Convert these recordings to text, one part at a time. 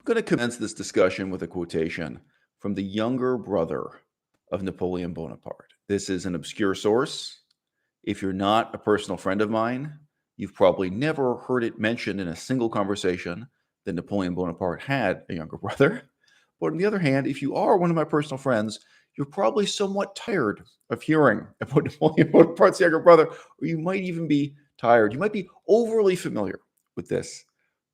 going to commence this discussion with a quotation from the younger brother of Napoleon Bonaparte. This is an obscure source. If you're not a personal friend of mine, you've probably never heard it mentioned in a single conversation that Napoleon Bonaparte had a younger brother. But on the other hand, if you are one of my personal friends, you're probably somewhat tired of hearing about Napoleon Bonaparte's younger brother, or you might even be tired. You might be overly familiar with this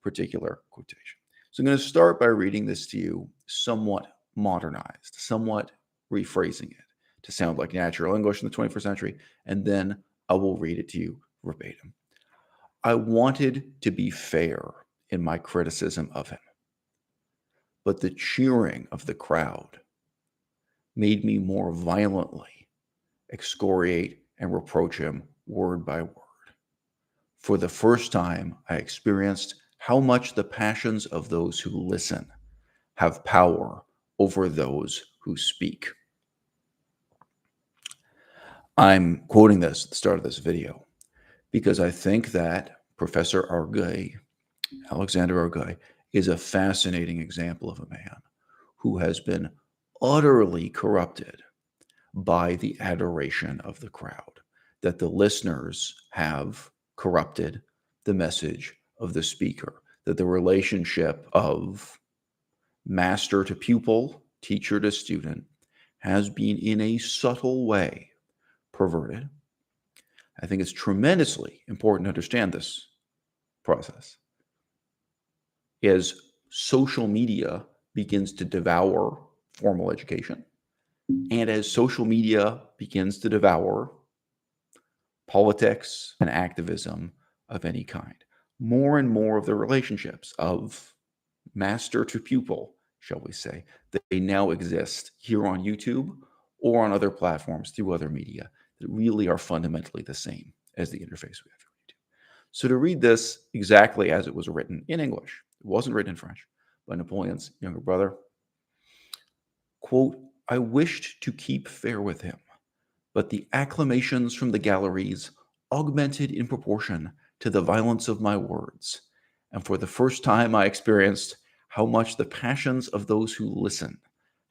particular quotation. So I'm going to start by reading this to you somewhat modernized, somewhat rephrasing it to sound like natural English in the 21st century, and then I will read it to you verbatim. I wanted to be fair in my criticism of him, but the cheering of the crowd made me more violently excoriate and reproach him word by word. For the first time, I experienced how much the passions of those who listen have power over those who speak. I'm quoting this at the start of this video because I think that Professor Arguelles, Alexander Arguelles, is a fascinating example of a man who has been utterly corrupted by the adoration of the crowd, that the listeners have corrupted the message of the speaker, that the relationship of master to pupil, teacher to student, has been in a subtle way perverted. I think it's tremendously important to understand this process. As social media begins to devour formal education, and as social media begins to devour politics and activism of any kind, more and more of the relationships of master to pupil, shall we say, they now exist here on YouTube or on other platforms through other media that really are fundamentally the same as the interface we have here on YouTube. So to read this exactly as it was written in English, it wasn't written in French, by Napoleon's younger brother, quote, I wished to keep fair with him, but the acclamations from the galleries augmented in proportion to the violence of my words. And for the first time, I experienced how much the passions of those who listen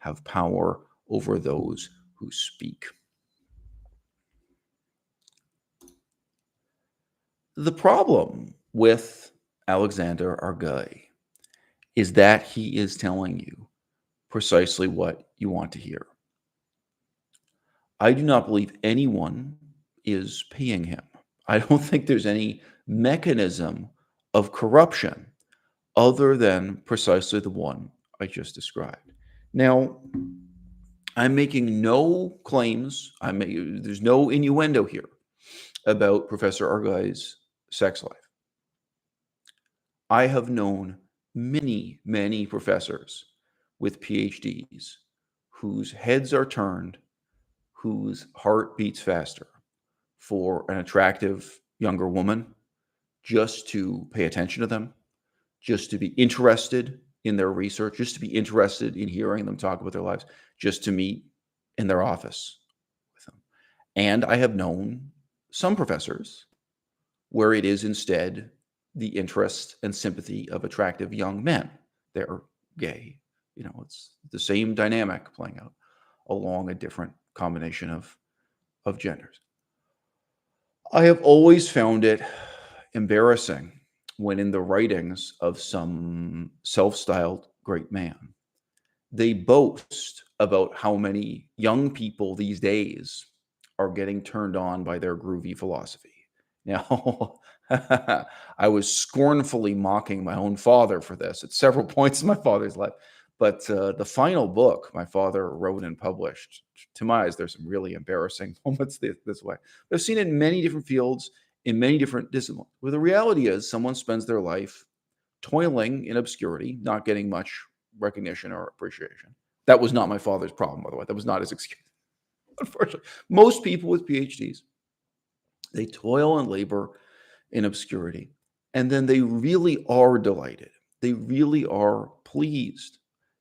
have power over those who speak. The problem with Alexander Arguelles is that he is telling you precisely what you want to hear. I do not believe anyone is paying him. I don't think there's any mechanism of corruption other than precisely the one I just described. Now, I'm making no claims. There's no innuendo here about Professor Arguelles' sex life. I have known many, many professors with PhDs whose heads are turned, whose heart beats faster for an attractive younger woman just to pay attention to them, just to be interested in their research, just to be interested in hearing them talk about their lives, just to meet in their office with them. And I have known some professors where it is instead the interest and sympathy of attractive young men. They're gay. It's the same dynamic playing out along a different combination of genders. I have always found it embarrassing when in the writings of some self-styled great man, they boast about how many young people these days are getting turned on by their groovy philosophy. Now, I was scornfully mocking my own father for this at several points in my father's life. But the final book my father wrote and published, to my eyes, there's some really embarrassing moments this way. But I've seen it in many different fields, in many different disciplines, where the reality is someone spends their life toiling in obscurity, not getting much recognition or appreciation. That was not my father's problem, by the way. That was not his excuse. Unfortunately, most people with PhDs, they toil and labor in obscurity, and then they really are delighted. They really are pleased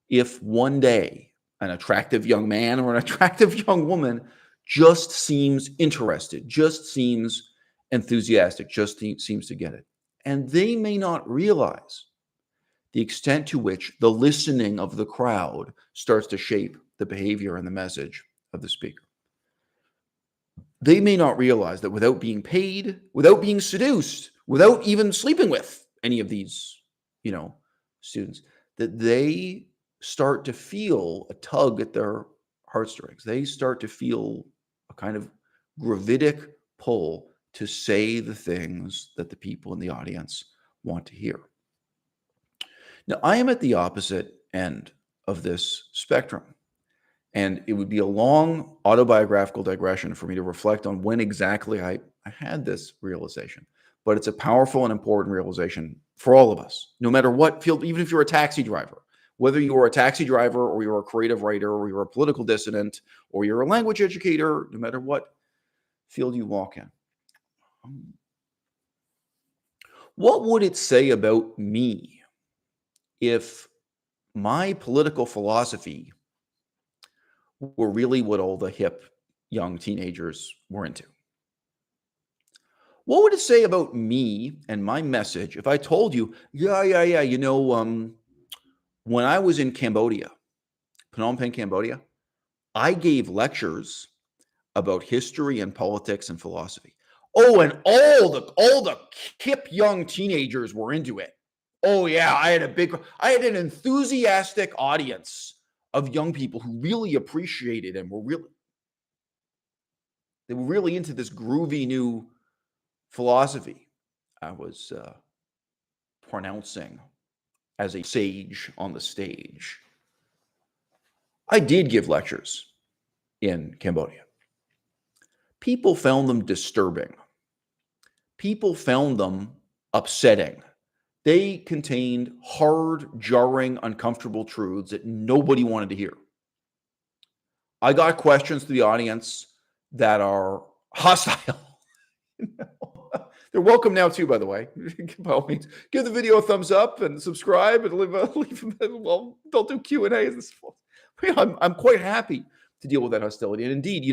if one day an attractive young man or an attractive young woman just seems interested, just seems enthusiastic, just seems to get it. And they may not realize the extent to which the listening of the crowd starts to shape the behavior and the message of the speaker. They may not realize that without being paid, without being seduced, without even sleeping with any of these, students, that they start to feel a tug at their heartstrings. They start to feel a kind of gravitic pull to say the things that the people in the audience want to hear. Now, I am at the opposite end of this spectrum. And it would be a long autobiographical digression for me to reflect on when exactly I had this realization. But it's a powerful and important realization for all of us, no matter what field, even if you're a taxi driver, whether you're a taxi driver or you're a creative writer or you're a political dissident or you're a language educator, no matter what field you walk in. What would it say about me if my political philosophy were really what all the hip young teenagers were into? What would it say about me and my message if I told you, when I was in Cambodia, Phnom Penh, Cambodia, I gave lectures about history and politics and philosophy. Oh, and all the hip young teenagers were into it. Oh yeah, I had an enthusiastic audience of young people who really appreciated and they were really into this groovy new philosophy I was pronouncing as a sage on the stage. I did give lectures in Cambodia. People found them disturbing. People found them upsetting. They contained hard, jarring, uncomfortable truths that nobody wanted to hear. I got questions to the audience that are hostile. They're welcome now too, by the way. By all means, give the video a thumbs up and subscribe and well, don't do Q&As. I'm quite happy to deal with that hostility. And indeed,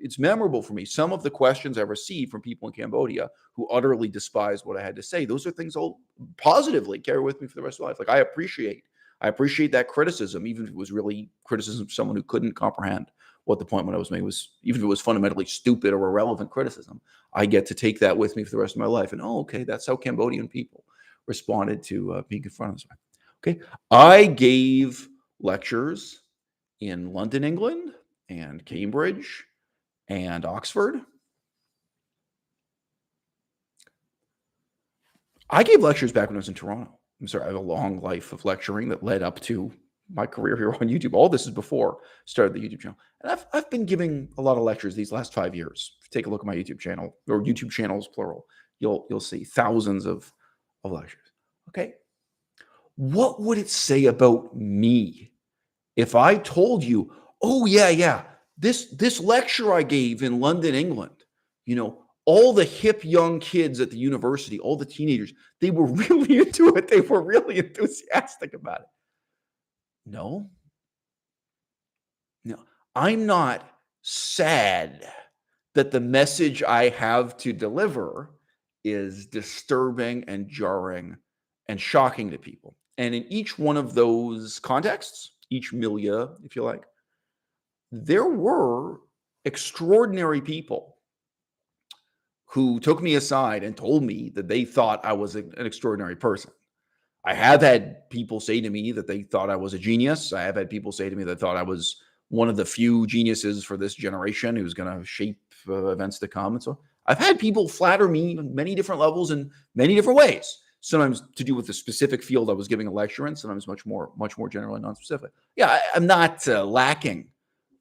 it's memorable for me. Some of the questions I received from people in Cambodia who utterly despised what I had to say, those are things I'll positively carry with me for the rest of my life. Like I appreciate that criticism, even if it was really criticism of someone who couldn't comprehend what the point when I was making was, even if it was fundamentally stupid or irrelevant criticism, I get to take that with me for the rest of my life. And okay, that's how Cambodian people responded to being confronted this way. Okay, I gave lectures in London, England, and Cambridge, and Oxford. I gave lectures back when I was in Toronto. I'm sorry, I have a long life of lecturing that led up to my career here on YouTube. All this is before I started the YouTube channel. And I've been giving a lot of lectures these last 5 years. If you take a look at my YouTube channel, or YouTube channels, plural, you'll see thousands of lectures. Okay. What would it say about me if I told you, oh, yeah, this lecture I gave in London, England, all the hip young kids at the university, all the teenagers, they were really into it. They were really enthusiastic about it. No, I'm not sad that the message I have to deliver is disturbing and jarring and shocking to people. And in each one of those contexts, each milieu, if you like, there were extraordinary people who took me aside and told me that they thought I was an extraordinary person. I have had people say to me that they thought I was a genius. I have had people say to me that thought I was one of the few geniuses for this generation who's going to shape events to come. And so I've had people flatter me on many different levels in many different ways. Sometimes to do with the specific field I was giving a lecture in, sometimes much more general and non-specific. Yeah, I'm not lacking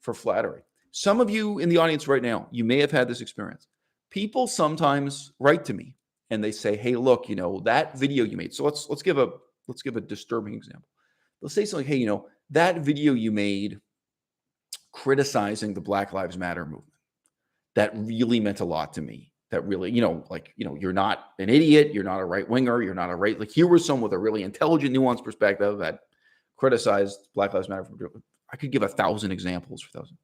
for flattery. Some of you in the audience right now, you may have had this experience. People sometimes write to me and they say, "Hey, look, that video you made." So let's give a disturbing example. They'll say something, "Hey, that video you made criticizing the Black Lives Matter movement, that really meant a lot to me. That really, you're not an idiot, you're not a right winger, you're not a right, like here was someone with a really intelligent, nuanced perspective that criticized Black Lives Matter." I could give 1,000 examples for 1,000.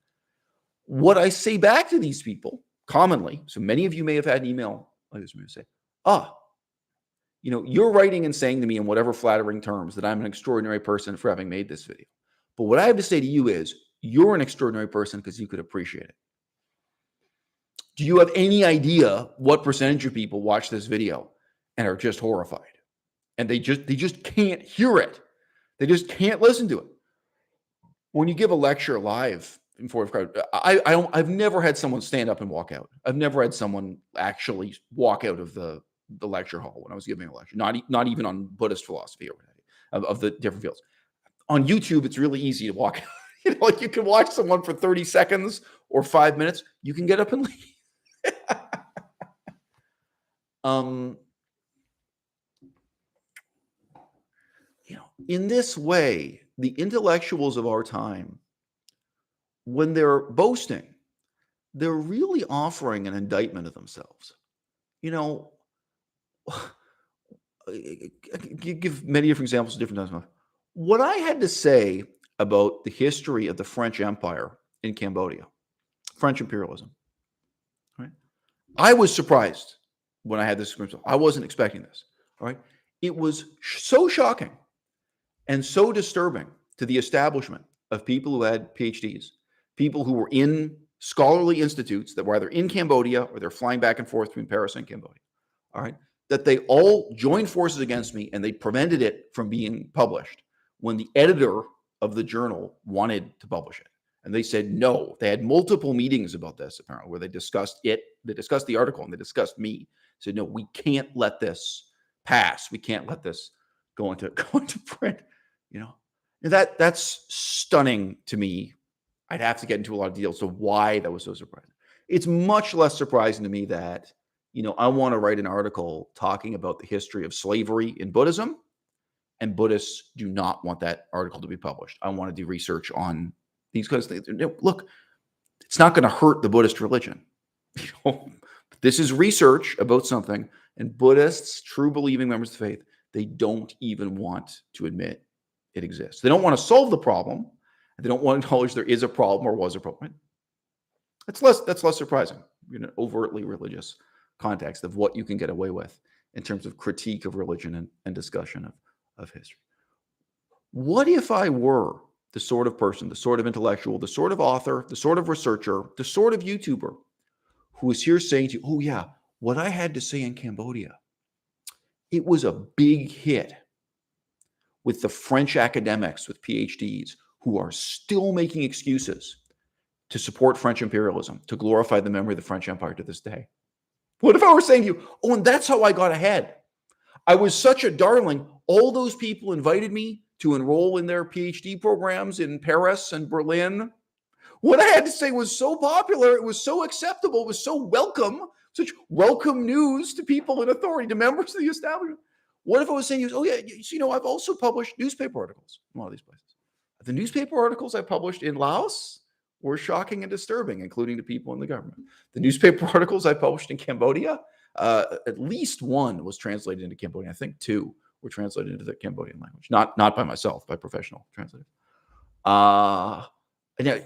What I say back to these people commonly, so many of you may have had an email like this, may say, You're writing and saying to me in whatever flattering terms that I'm an extraordinary person for having made this video. But what I have to say to you is you're an extraordinary person because you could appreciate it. Do you have any idea what percentage of people watch this video and are just horrified? And they just can't hear it. They just can't listen to it. When you give a lecture live in front of crowd, I've never had someone stand up and walk out. I've never had someone actually walk out of the lecture hall when I was giving a lecture. Not even on Buddhist philosophy or whatever, of the different fields. On YouTube, it's really easy to walk out. Like you can watch someone for 30 seconds or 5 minutes. You can get up and leave. In this way, the intellectuals of our time, when they're boasting, they're really offering an indictment of themselves. Give many different examples of different times. What I had to say about the history of the French Empire in Cambodia, French imperialism, right? I was surprised when I had this experience. I wasn't expecting this, all right? It was so shocking and so disturbing to the establishment of people who had PhDs, people who were in scholarly institutes that were either in Cambodia or they're flying back and forth between Paris and Cambodia, all right, that they all joined forces against me and they prevented it from being published when the editor of the journal wanted to publish it. And they said no. They had multiple meetings about this, apparently, where they discussed it. They discussed the article and they discussed me. Said, no, we can't let this pass. We can't let this go into print. That's stunning to me. I'd have to get into a lot of details of why that was so surprising. It's much less surprising to me that, I want to write an article talking about the history of slavery in Buddhism, and Buddhists do not want that article to be published. I want to do research on these kinds of things. Look, it's not going to hurt the Buddhist religion. This is research about something, and Buddhists, true believing members of the faith, they don't even want to admit it exists. They don't want to solve the problem. They don't want to acknowledge there is a problem or was a problem. That's less surprising in an overtly religious context of what you can get away with in terms of critique of religion and discussion of history. What if I were the sort of person, the sort of intellectual, the sort of author, the sort of researcher, the sort of YouTuber who is here saying to you, oh yeah, what I had to say in Cambodia, it was a big hit with the French academics with PhDs who are still making excuses to support French imperialism, to glorify the memory of the French Empire to this day. What if I were saying to you, oh, and that's how I got ahead. I was such a darling. All those people invited me to enroll in their PhD programs in Paris and Berlin. What I had to say was so popular. It was so acceptable. It was so welcome, such welcome news to people in authority, to members of the establishment. What if I was saying, oh yeah, I've also published newspaper articles in a lot of these places. The newspaper articles I published in Laos were shocking and disturbing, including to people in the government. The newspaper articles I published in Cambodia, at least one was translated into Cambodian. I think two were translated into the Cambodian language, not by myself, by professional translators. And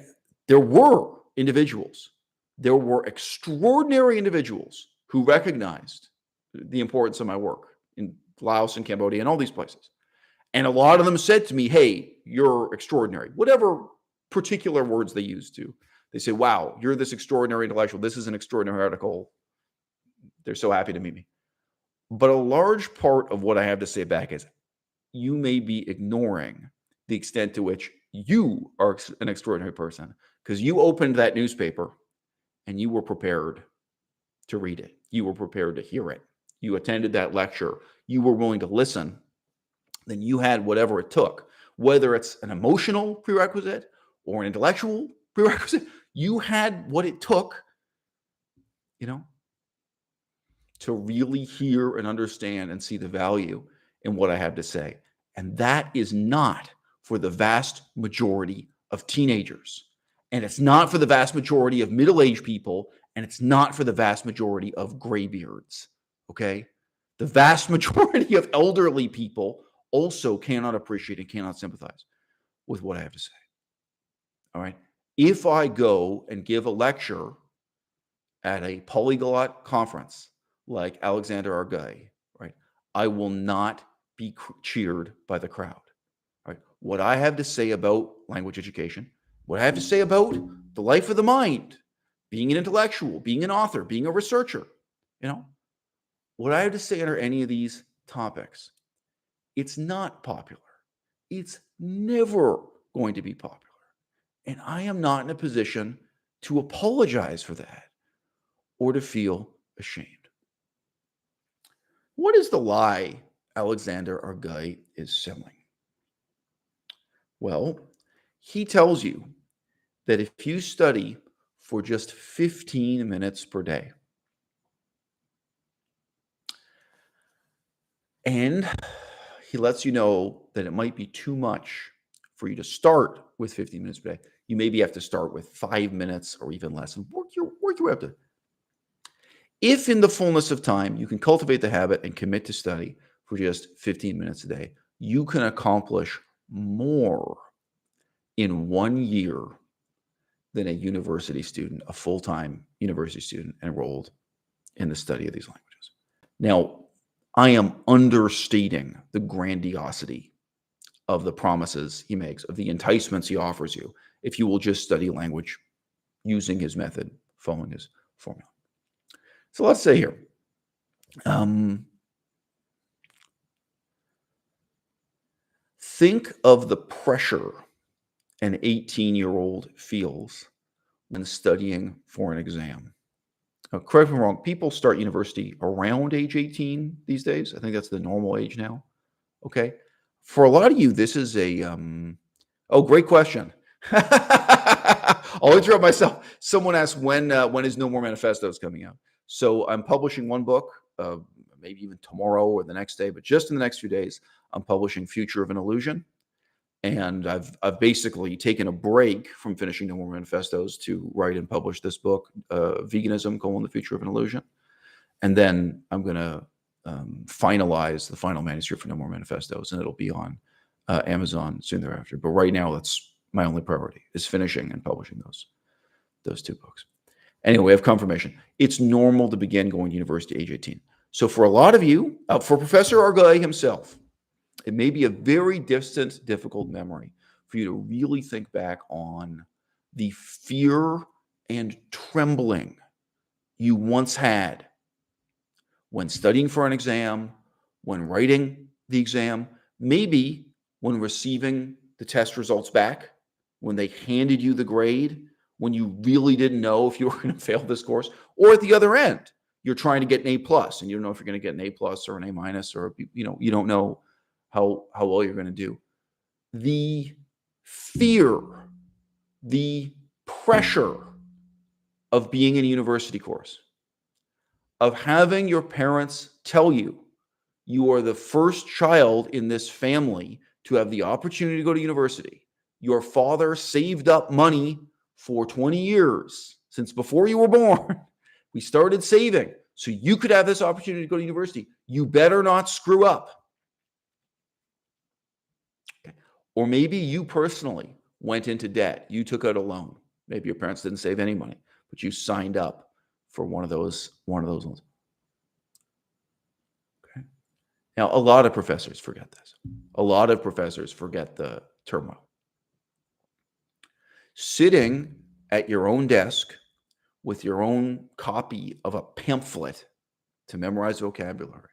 there were individuals, there were extraordinary individuals who recognized the importance of my work in Laos and Cambodia and all these places. And a lot of them said to me, hey, you're extraordinary. Whatever particular words they used to. They say, wow, you're this extraordinary intellectual. This is an extraordinary article. They're so happy to meet me. But a large part of what I have to say back is you may be ignoring the extent to which you are an extraordinary person because you opened that newspaper and you were prepared to read it. You were prepared to hear it. You attended that lecture. You were willing to listen. Then you had whatever it took, whether it's an emotional prerequisite or an intellectual prerequisite. You had what it took, to really hear and understand and see the value in what I have to say. And that is not for the vast majority of teenagers. And it's not for the vast majority of middle-aged people. And it's not for the vast majority of graybeards. Okay? The vast majority of elderly people also cannot appreciate and cannot sympathize with what I have to say. All right? If I go and give a lecture at a polyglot conference like Alexander Arguelles, right? I will not be cheered by the crowd. Right? What I have to say about language education, what I have to say about the life of the mind, being an intellectual, being an author, being a researcher, what I have to say under any of these topics, it's not popular. It's never going to be popular. And I am not in a position to apologize for that or to feel ashamed. What is the lie Alexander Arguelles is selling? Well, he tells you that if you study for just 15 minutes per day, and he lets you know that it might be too much for you to start with 15 minutes per day. You maybe have to start with 5 minutes or even less and work your way up to. If in the fullness of time you can cultivate the habit and commit to study for just 15 minutes a day, you can accomplish more in 1 year than a university student, a full-time university student enrolled in the study of these languages. Now, I am understating the grandiosity of the promises he makes, of the enticements he offers you, if you will just study language using his method, following his formula. So let's say here, think of the pressure an 18-year-old feels when studying for an exam. Now, correct me if I'm wrong, people start university around age 18 these days. I think that's the normal age now. Okay. For a lot of you, this is great question. I'll interrupt myself. Someone asked when is No More Manifestos coming out? So I'm publishing one book, maybe even tomorrow or the next day, but just in the next few days, I'm publishing Future of an Illusion. And I've basically taken a break from finishing No More Manifestos to write and publish this book, Veganism: The Future of an Illusion. And then I'm going to finalize the final manuscript for No More Manifestos, and it'll be on Amazon soon thereafter. But right now, that's my only priority, is finishing and publishing those two books. Anyway, we have confirmation. It's normal to begin going to university at age 18. So for a lot of you, for Professor Arguelles himself, it may be a very distant, difficult memory for you to really think back on the fear and trembling you once had when studying for an exam, when writing the exam, maybe when receiving the test results back, when they handed you the grade, when you really didn't know if you were going to fail this course, or at the other end, you're trying to get an A+, and you don't know if you're going to get an A+ or an A-, or you don't know how well you're going to do. The fear, the pressure of being in a university course, of having your parents tell you you are the first child in this family to have the opportunity to go to university. Your father saved up money for 20 years, since before you were born. We started saving so you could have this opportunity to go to university. You better not screw up. Okay. Or maybe you personally went into debt. You took out a loan. Maybe your parents didn't save any money, but you signed up for one of those loans. Okay. Now, a lot of professors forget this. A lot of professors forget the turmoil. Sitting at your own desk with your own copy of a pamphlet to memorize vocabulary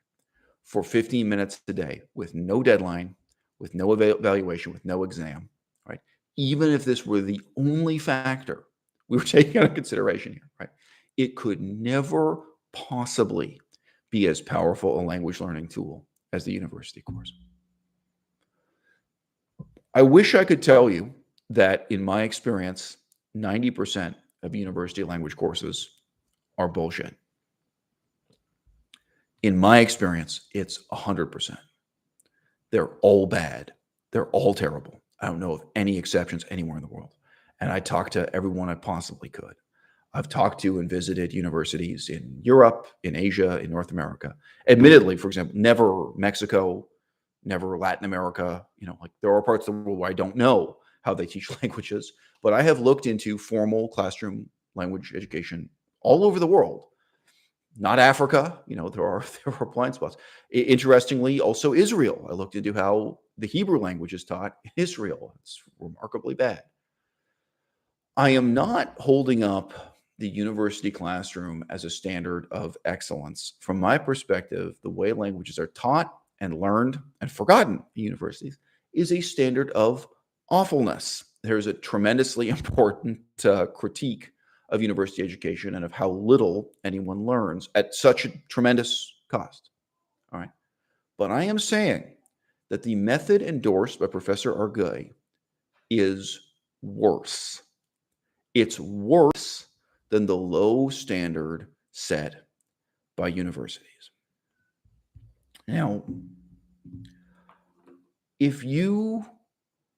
for 15 minutes a day with no deadline, with no evaluation, with no exam, right? Even if this were the only factor we were taking into consideration here, right? It could never possibly be as powerful a language learning tool as the university course. I wish I could tell you that, in my experience, 90% of university language courses are bullshit. In my experience, it's 100%. They're all bad. They're all terrible. I don't know of any exceptions anywhere in the world. And I talked to everyone I possibly could. I've talked to and visited universities in Europe, in Asia, in North America. Admittedly, for example, never Mexico, never Latin America. Like, there are parts of the world where I don't know how they teach languages, but I have looked into formal classroom language education all over the world. Not Africa. There are there are blind spots. Interestingly, also Israel. I looked into how the Hebrew language is taught in Israel. It's remarkably bad. I am not holding up the university classroom as a standard of excellence. From my perspective, the way languages are taught and learned and forgotten in universities is a standard of awfulness. There's a tremendously important critique of university education and of how little anyone learns at such a tremendous cost. All right. But I am saying that the method endorsed by Professor Arguelles is worse. It's worse than the low standard set by universities. Now, if you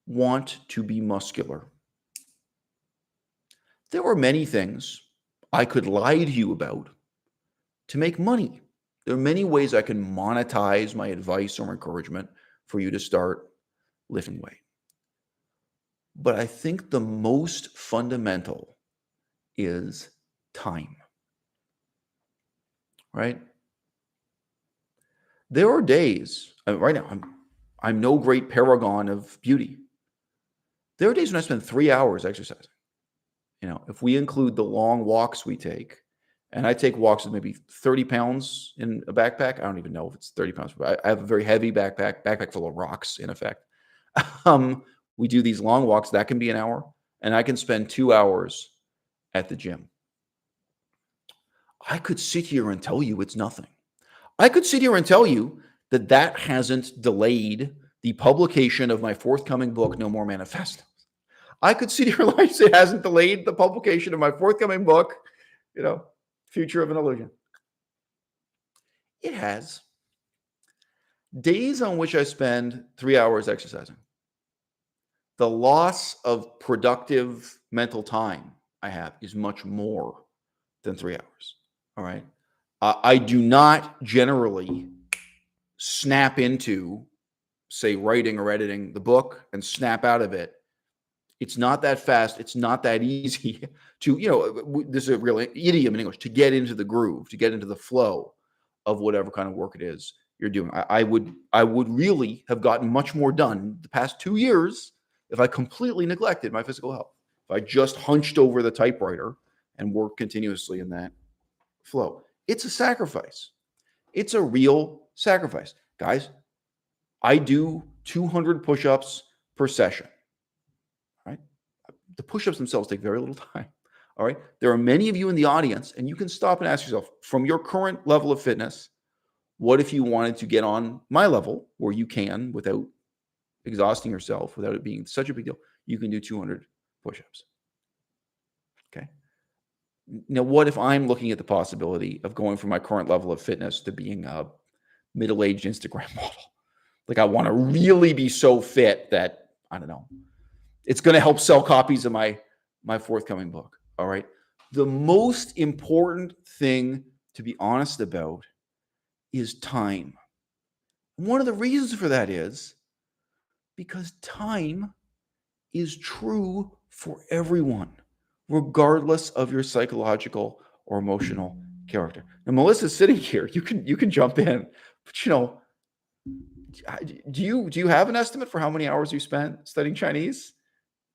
want to be muscular, there are many things I could lie to you about to make money. There are many ways I can monetize my advice or encouragement for you to start lifting weight. But I think the most fundamental is time. Right? There are days, right now, I'm no great paragon of beauty. There are days when I spend 3 hours exercising. If we include the long walks we take, and I take walks with maybe 30 pounds in a backpack. I don't even know if it's 30 pounds, but I have a very heavy backpack full of rocks, in effect. We do these long walks. That can be an hour, and I can spend 2 hours at the gym. I could sit here and tell you it's nothing. I could sit here and tell you that hasn't delayed the publication of my forthcoming book, No More Manifestos. I could sit here and say it hasn't delayed the publication of my forthcoming book, Future of an Illusion. It has. Days on which I spend 3 hours exercising, the loss of productive mental time I have is much more than 3 hours. All right. I do not generally snap into, say, writing or editing the book and snap out of it. It's not that fast. It's not that easy to, this is a real idiom in English, to get into the groove, to get into the flow of whatever kind of work it is you're doing. I would really have gotten much more done the past 2 years if I completely neglected my physical health. If I just hunched over the typewriter and worked continuously in that flow. It's a sacrifice. It's a real sacrifice. Guys, I do 200 push-ups per session. Right? The push-ups themselves take very little time. All right. There are many of you in the audience, and you can stop and ask yourself, from your current level of fitness, what if you wanted to get on my level where you can, without exhausting yourself, without it being such a big deal, you can do 200 push-ups. Okay. Now, what if I'm looking at the possibility of going from my current level of fitness to being a middle-aged Instagram model? Like, I want to really be so fit that, I don't know, it's going to help sell copies of my forthcoming book. All right. The most important thing to be honest about is time. One of the reasons for that is because time is true for everyone, regardless of your psychological or emotional character. Now, Melissa's sitting here. You can jump in, but do you have an estimate for how many hours you spent studying Chinese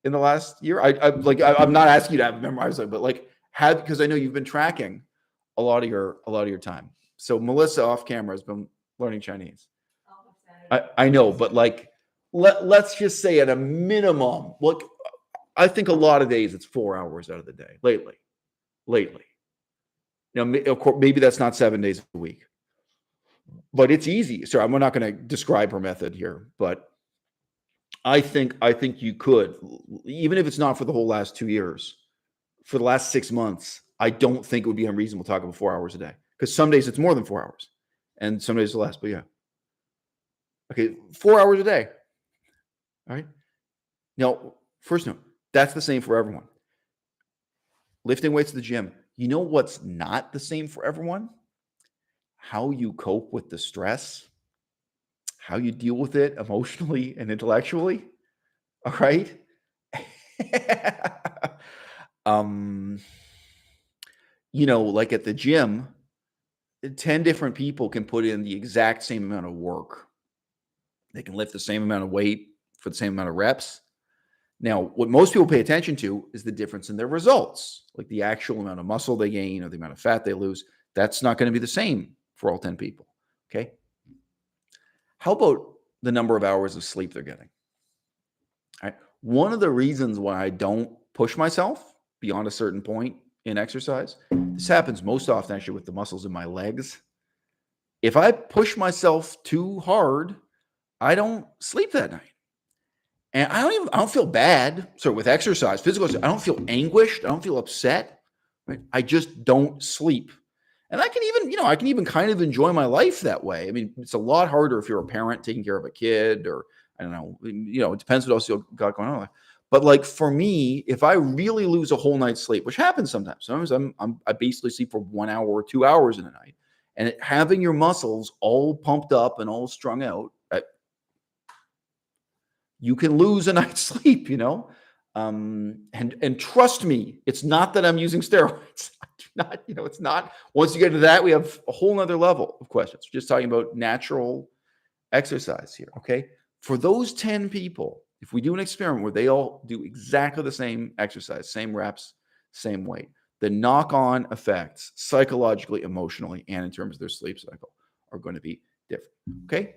in the last year? I'm not asking you to have memorized it, but because I know you've been tracking a lot of your time. So Melissa off camera has been learning Chinese. I know, but let's just say at a minimum, look, I think a lot of days it's 4 hours out of the day lately. Now, of course, maybe that's not 7 days a week, but it's easy. So I'm not going to describe her method here, but I think you could, even if it's not for the whole last 2 years, for the last 6 months, I don't think it would be unreasonable to talk about 4 hours a day, because some days it's more than 4 hours and some days it's less, but yeah. Okay, 4 hours a day. All right. Now, first note, that's the same for everyone. Lifting weights at the gym. You know what's not the same for everyone? How you cope with the stress, how you deal with it emotionally and intellectually. All right. Like at the gym, 10 different people can put in the exact same amount of work. They can lift the same amount of weight for the same amount of reps. Now, what most people pay attention to is the difference in their results, like the actual amount of muscle they gain or the amount of fat they lose. That's not going to be the same for all 10 people. Okay. How about the number of hours of sleep they're getting? All right. One of the reasons why I don't push myself beyond a certain point in exercise, this happens most often actually with the muscles in my legs. If I push myself too hard, I don't sleep that night. And I don't feel bad. So with exercise, physical exercise, I don't feel anguished. I don't feel upset. Right? I just don't sleep. And I can even kind of enjoy my life that way. I mean, it's a lot harder if you're a parent taking care of a kid, or I don't know, it depends what else you got going on. But like for me, if I really lose a whole night's sleep, which happens sometimes, I basically sleep for 1 hour or 2 hours in a night, and having your muscles all pumped up and all strung out, you can lose a night's sleep, and trust me, it's not that I'm using steroids. It's not. Once you get to that, we have a whole nother level of questions. We're just talking about natural exercise here. Okay. For those 10 people, if we do an experiment where they all do exactly the same exercise, same reps, same weight, the knock-on effects psychologically, emotionally, and in terms of their sleep cycle are going to be different. Okay.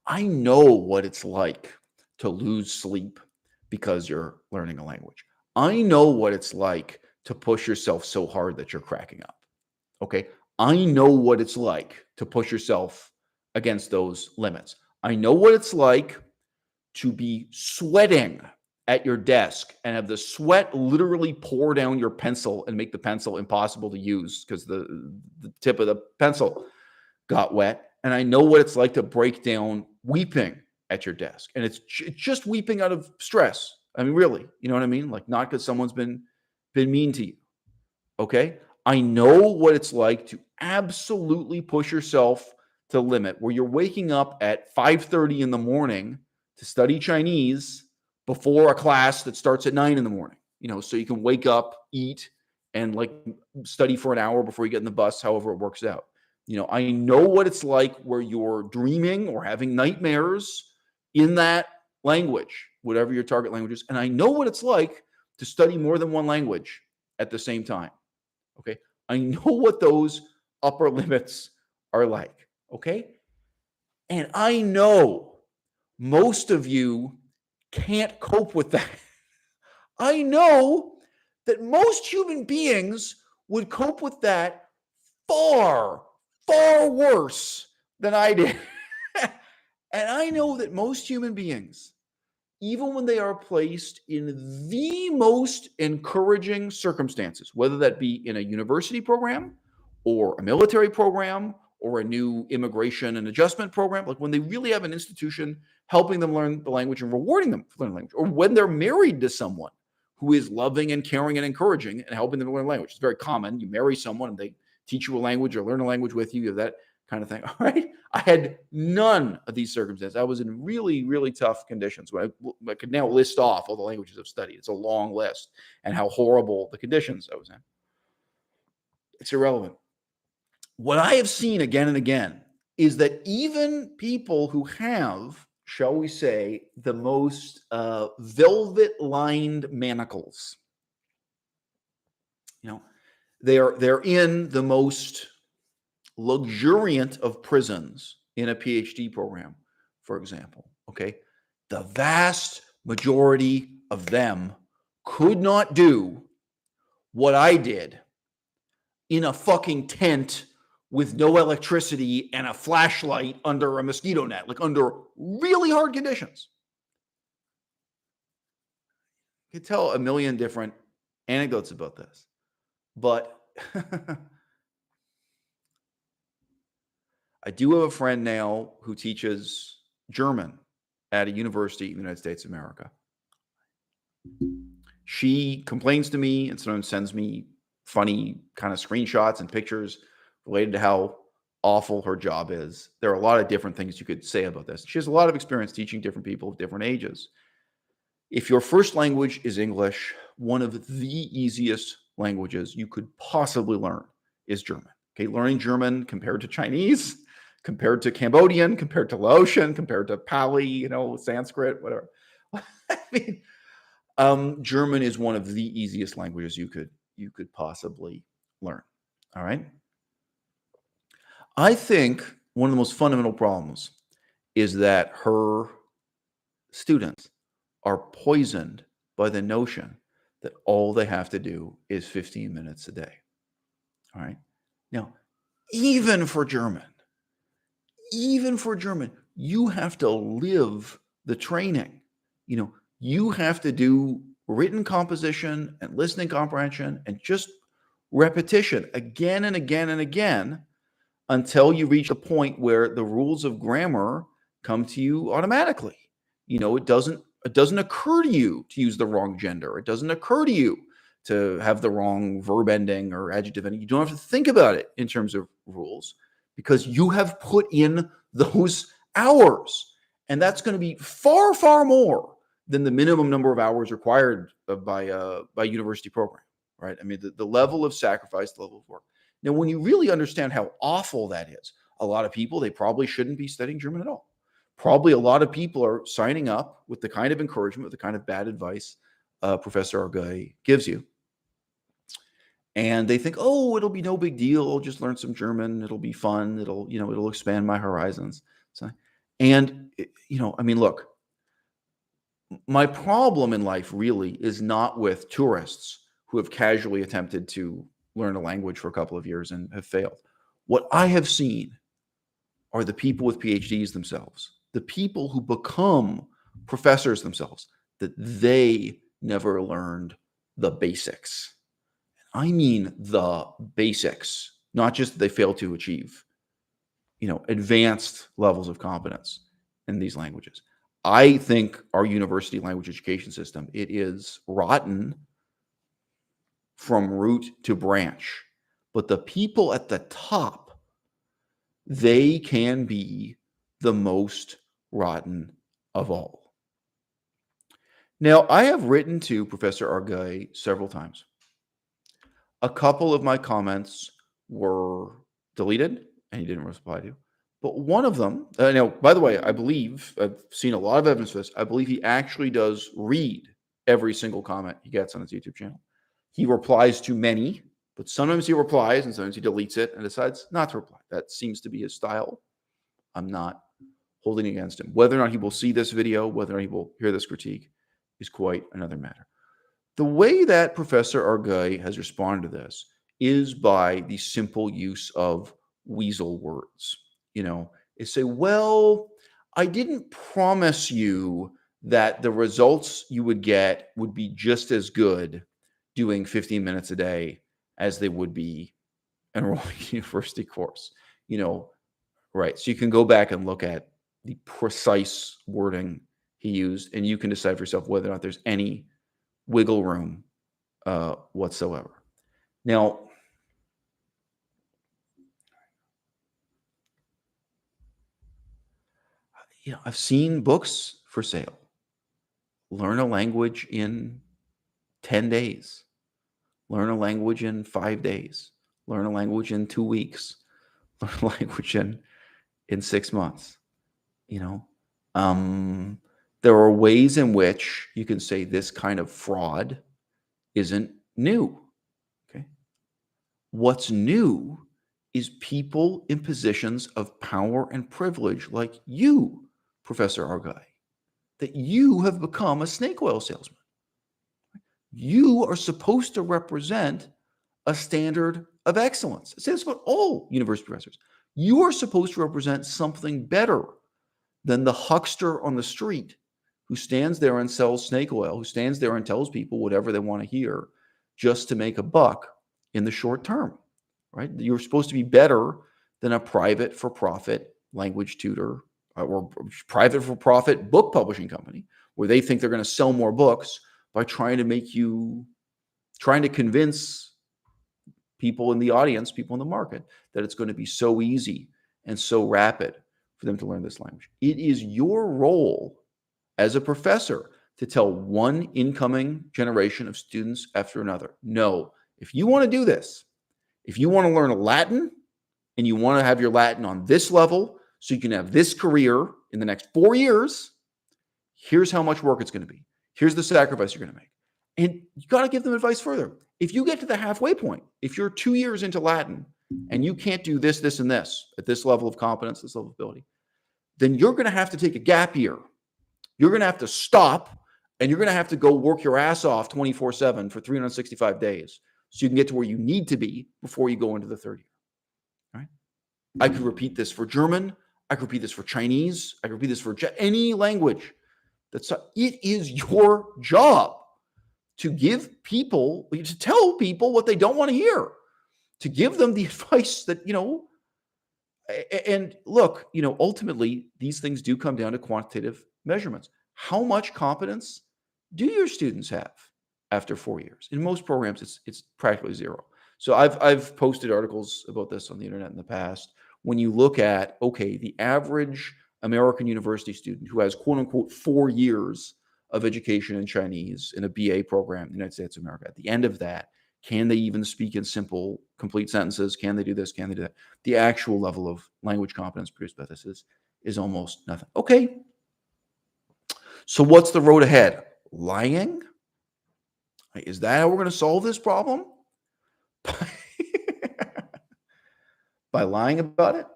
I know what it's like to lose sleep because you're learning a language. I know what it's like to push yourself so hard that you're cracking up. Okay. I know what it's like to push yourself against those limits. I know what it's like to be sweating at your desk and have the sweat literally pour down your pencil and make the pencil impossible to use because the tip of the pencil got wet. And I know what it's like to break down weeping at your desk. And it's just weeping out of stress. I mean, really, you know what I mean? Like not because someone's been mean to you. Okay. I know what it's like to absolutely push yourself to the limit where you're waking up at 5:30 in the morning to study Chinese before a class that starts at 9 in the morning, so you can wake up, eat, and like study for an hour before you get in the bus, however it works out. I know what it's like where you're dreaming or having nightmares in that language, whatever your target language is. And I know what it's like to study more than one language at the same time. Okay. I know what those upper limits are like. Okay. And I know most of you can't cope with that. I know that most human beings would cope with that far, far worse than I did. And I know that most human beings, even when they are placed in the most encouraging circumstances, whether that be in a university program or a military program or a new immigration and adjustment program, like when they really have an institution helping them learn the language and rewarding them for learning language, or when they're married to someone who is loving and caring and encouraging and helping them to learn language. It's very common. You marry someone and they teach you a language or learn a language with you, that kind of thing. All right. I had none of these circumstances. I was in really, really tough conditions. I could now list off all the languages I've studied. It's a long list and how horrible the conditions I was in. It's irrelevant. What I have seen again and again is that even people who have, shall we say, the most velvet-lined manacles, they're in the most luxuriant of prisons in a PhD program, for example. Okay. The vast majority of them could not do what I did in a fucking tent with no electricity and a flashlight under a mosquito net, like under really hard conditions. You could tell a million different anecdotes about this, but I do have a friend now who teaches German at a university in the United States of America. She complains to me and sometimes sends me funny kind of screenshots and pictures related to how awful her job is. There are a lot of different things you could say about this. She has a lot of experience teaching different people of different ages. If your first language is English, one of the easiest languages you could possibly learn is German. Okay, learning German compared to Chinese, compared to Cambodian, compared to Laotian, compared to Pali, Sanskrit, whatever. I mean, German is one of the easiest languages you could possibly learn. All right. I think one of the most fundamental problems is that her students are poisoned by the notion that all they have to do is 15 minutes a day. All right. Now, even for German, you have to live the training. You have to do written composition and listening comprehension and just repetition again and again and again until you reach a point where the rules of grammar come to you automatically. It doesn't occur to you to use the wrong gender. It doesn't occur to you to have the wrong verb ending or adjective ending. You don't have to think about it in terms of rules because you have put in those hours. And that's going to be far, far more than the minimum number of hours required by university program, right? I mean, the level of sacrifice, the level of work. Now, when you really understand how awful that is, a lot of people, they probably shouldn't be studying German at all. Probably a lot of people are signing up with the kind of encouragement, with the kind of bad advice Professor Arguelles gives you. And they think, oh, it'll be no big deal. I'll just learn some German. It'll be fun. It'll expand my horizons. Look, my problem in life really is not with tourists who have casually attempted to learn a language for a couple of years and have failed. What I have seen are the people with PhDs themselves, the people who become professors themselves, that they never learned the basics. I mean the basics, not just that they failed to achieve, advanced levels of competence in these languages. I think our university language education system, it is rotten from root to branch. But the people at the top, they can be the most rotten of all. Now, I have written to Professor Arguelles several times. A couple of my comments were deleted and he didn't reply to. But one of them, by the way, I believe, I've seen a lot of evidence for this. I believe he actually does read every single comment he gets on his YouTube channel. He replies to many, but sometimes he replies and sometimes he deletes it and decides not to reply. That seems to be his style. I'm not holding it against him. Whether or not he will see this video, whether or not he will hear this critique is quite another matter. The way that Professor Arguelles has responded to this is by the simple use of weasel words. They say, well, I didn't promise you that the results you would get would be just as good doing 15 minutes a day as they would be enrolling in a university course. Right. So you can go back and look at the precise wording he used, and you can decide for yourself whether or not there's any wiggle room whatsoever. Now, I've seen books for sale. Learn a language in 10 days. Learn a language in 5 days. Learn a language in 2 weeks. Learn a language in 6 months. There are ways in which you can say this kind of fraud isn't new. Okay. What's new is people in positions of power and privilege like you, Professor Arguelles, that you have become a snake oil salesman. You are supposed to represent a standard of excellence. I say this about all university professors. You are supposed to represent something better than the huckster on the street who stands there and sells snake oil, who stands there and tells people whatever they want to hear just to make a buck in the short term, right? You're supposed to be better than a private for-profit language tutor or private for-profit book publishing company where they think they're going to sell more books by trying to convince people in the audience, people in the market, that it's going to be so easy and so rapid for them to learn this language. It is your role as a professor to tell one incoming generation of students after another, no, if you want to do this, if you want to learn Latin and you want to have your Latin on this level so you can have this career in the next 4 years, here's how much work it's going to be. Here's the sacrifice you're going to make. And you got to give them advice further. If you get to the halfway point, if you're 2 years into Latin and you can't do this, this, and this at this level of competence, this level of ability, then you're going to have to take a gap year. You're going to have to stop, and you're going to have to go work your ass off 24/7 for 365 days so you can get to where you need to be before you go into the third year. Right? I could repeat this for German. I could repeat this for Chinese. I could repeat this for any language. It is your job to give people, to tell people what they don't want to hear, to give them the advice that, and look, ultimately, these things do come down to quantitative measurements. How much competence do your students have after 4 years? In most programs, it's practically zero. So I've posted articles about this on the internet in the past. When you look at, okay, the average American university student who has quote unquote 4 years of education in Chinese in a BA program in the United States of America, at the end of that, can they even speak in simple, complete sentences? Can they do this? Can they do that? The actual level of language competence produced by this is almost nothing. Okay. So what's the road ahead? Lying? Is that how we're going to solve this problem? By lying about it?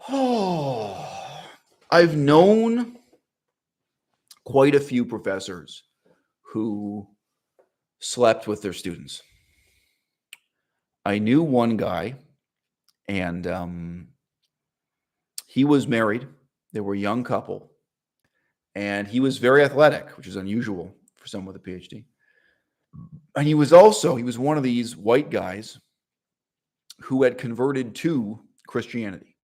Oh, I've known quite a few professors who slept with their students. I knew one guy, and he was married. They were a young couple, and he was very athletic, which is unusual for someone with a PhD. And he was one of these white guys who had converted to Christianity.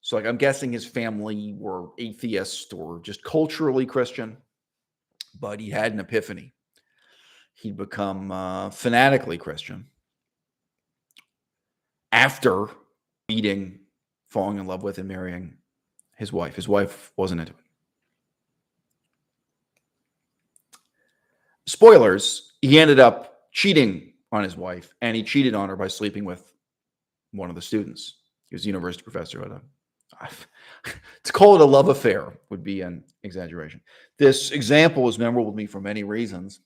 So, like, I'm guessing his family were atheist or just culturally Christian, but he had an epiphany. He'd become fanatically Christian after meeting, falling in love with, and marrying his wife. His wife wasn't into it. Spoilers, he ended up cheating on his wife, and he cheated on her by sleeping with one of the students. He was a university professor to call it a love affair would be an exaggeration. This example was memorable to me for many reasons.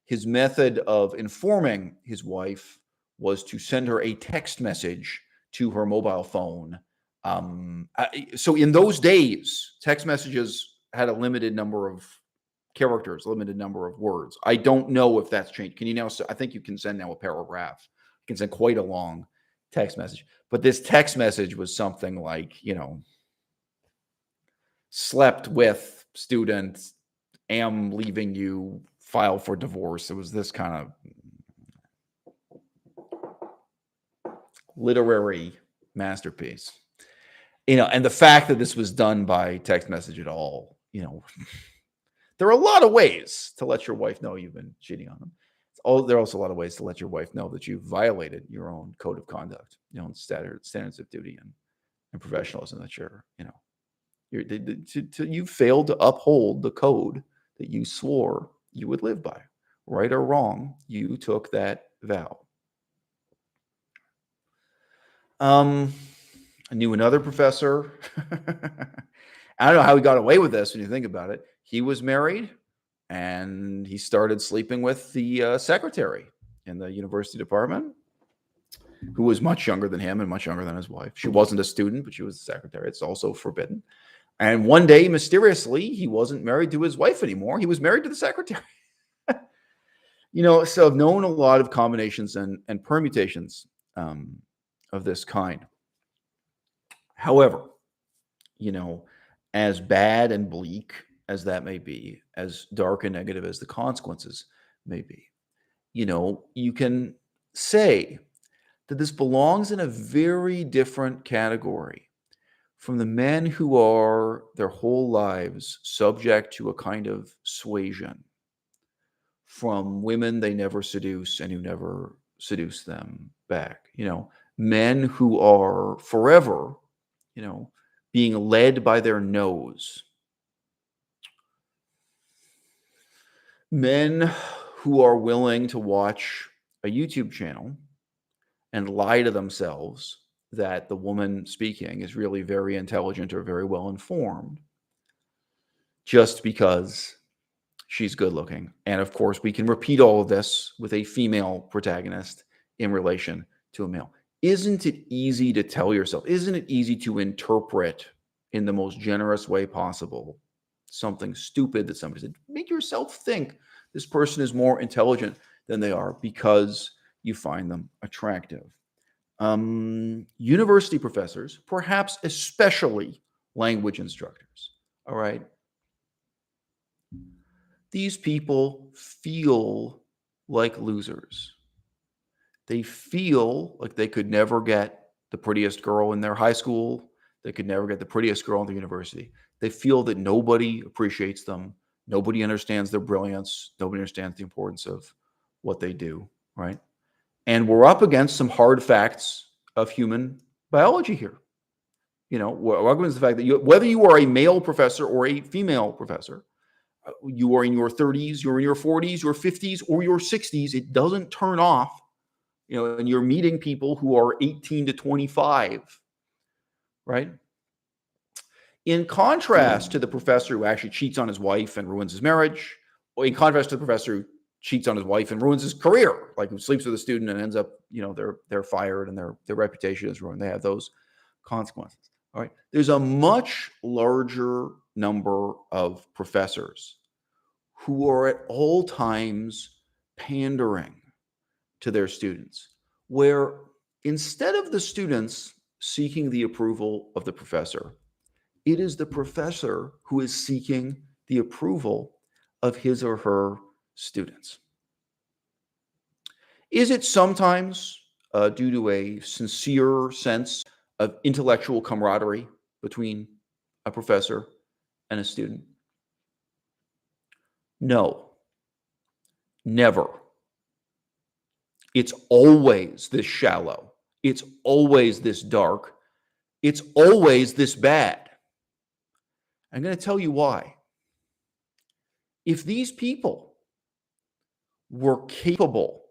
His method of informing his wife was to send her a text message to her mobile phone. So in those days, text messages had a limited number of characters, limited number of words. I don't know if that's changed. Can you now? I think you can send now a paragraph. You can send quite a long text message. But this text message was something like, slept with student, am leaving you, file for divorce. It was this kind of literary masterpiece. And the fact that this was done by text message at all, there are a lot of ways to let your wife know you've been cheating on them. There are also a lot of ways to let your wife know that you've violated your own code of conduct, standards of duty and professionalism, that you failed to uphold the code that you swore you would live by. Right or wrong, you took that vow. I knew another professor. I don't know how he got away with this when you think about it. He was married, and he started sleeping with the secretary in the university department, who was much younger than him and much younger than his wife. She wasn't a student, but she was the secretary. It's also forbidden. And one day, mysteriously, he wasn't married to his wife anymore. He was married to the secretary. So I've known a lot of combinations and permutations of this kind. However, as bad and bleak as that may be, as dark and negative as the consequences may be, you can say that this belongs in a very different category from the men who are their whole lives subject to a kind of suasion from women they never seduce and who never seduce them back. Men who are forever, being led by their nose. Men who are willing to watch a YouTube channel and lie to themselves that the woman speaking is really very intelligent or very well informed just because she's good looking. And of course, we can repeat all of this with a female protagonist in relation to a male. Isn't it easy to tell yourself? Isn't it easy to interpret in the most generous way possible something stupid that somebody said? Make yourself think this person is more intelligent than they are because you find them attractive. University professors, perhaps especially language instructors, all right? These people feel like losers. They feel like they could never get the prettiest girl in their high school. They could never get the prettiest girl in the university. They feel that nobody appreciates them. Nobody understands their brilliance. Nobody understands the importance of what they do, right? And we're up against some hard facts of human biology here. We're up against the fact that whether you are a male professor or a female professor, you are in your 30s, you're in your 40s, your 50s, or your 60s, it doesn't turn off, and you're meeting people who are 18 to 25, right? In contrast to the professor who actually cheats on his wife and ruins his marriage, or in contrast to the professor who cheats on his wife and ruins his career, like who sleeps with a student and ends up, they're fired and their reputation is ruined. They have those consequences. All right. There's a much larger number of professors who are at all times pandering to their students, where instead of the students seeking the approval of the professor, it is the professor who is seeking the approval of his or her students. Is it sometimes due to a sincere sense of intellectual camaraderie between a professor and a student? No, never. It's always this shallow. It's always this dark. It's always this bad. I'm going to tell you why. If these people were capable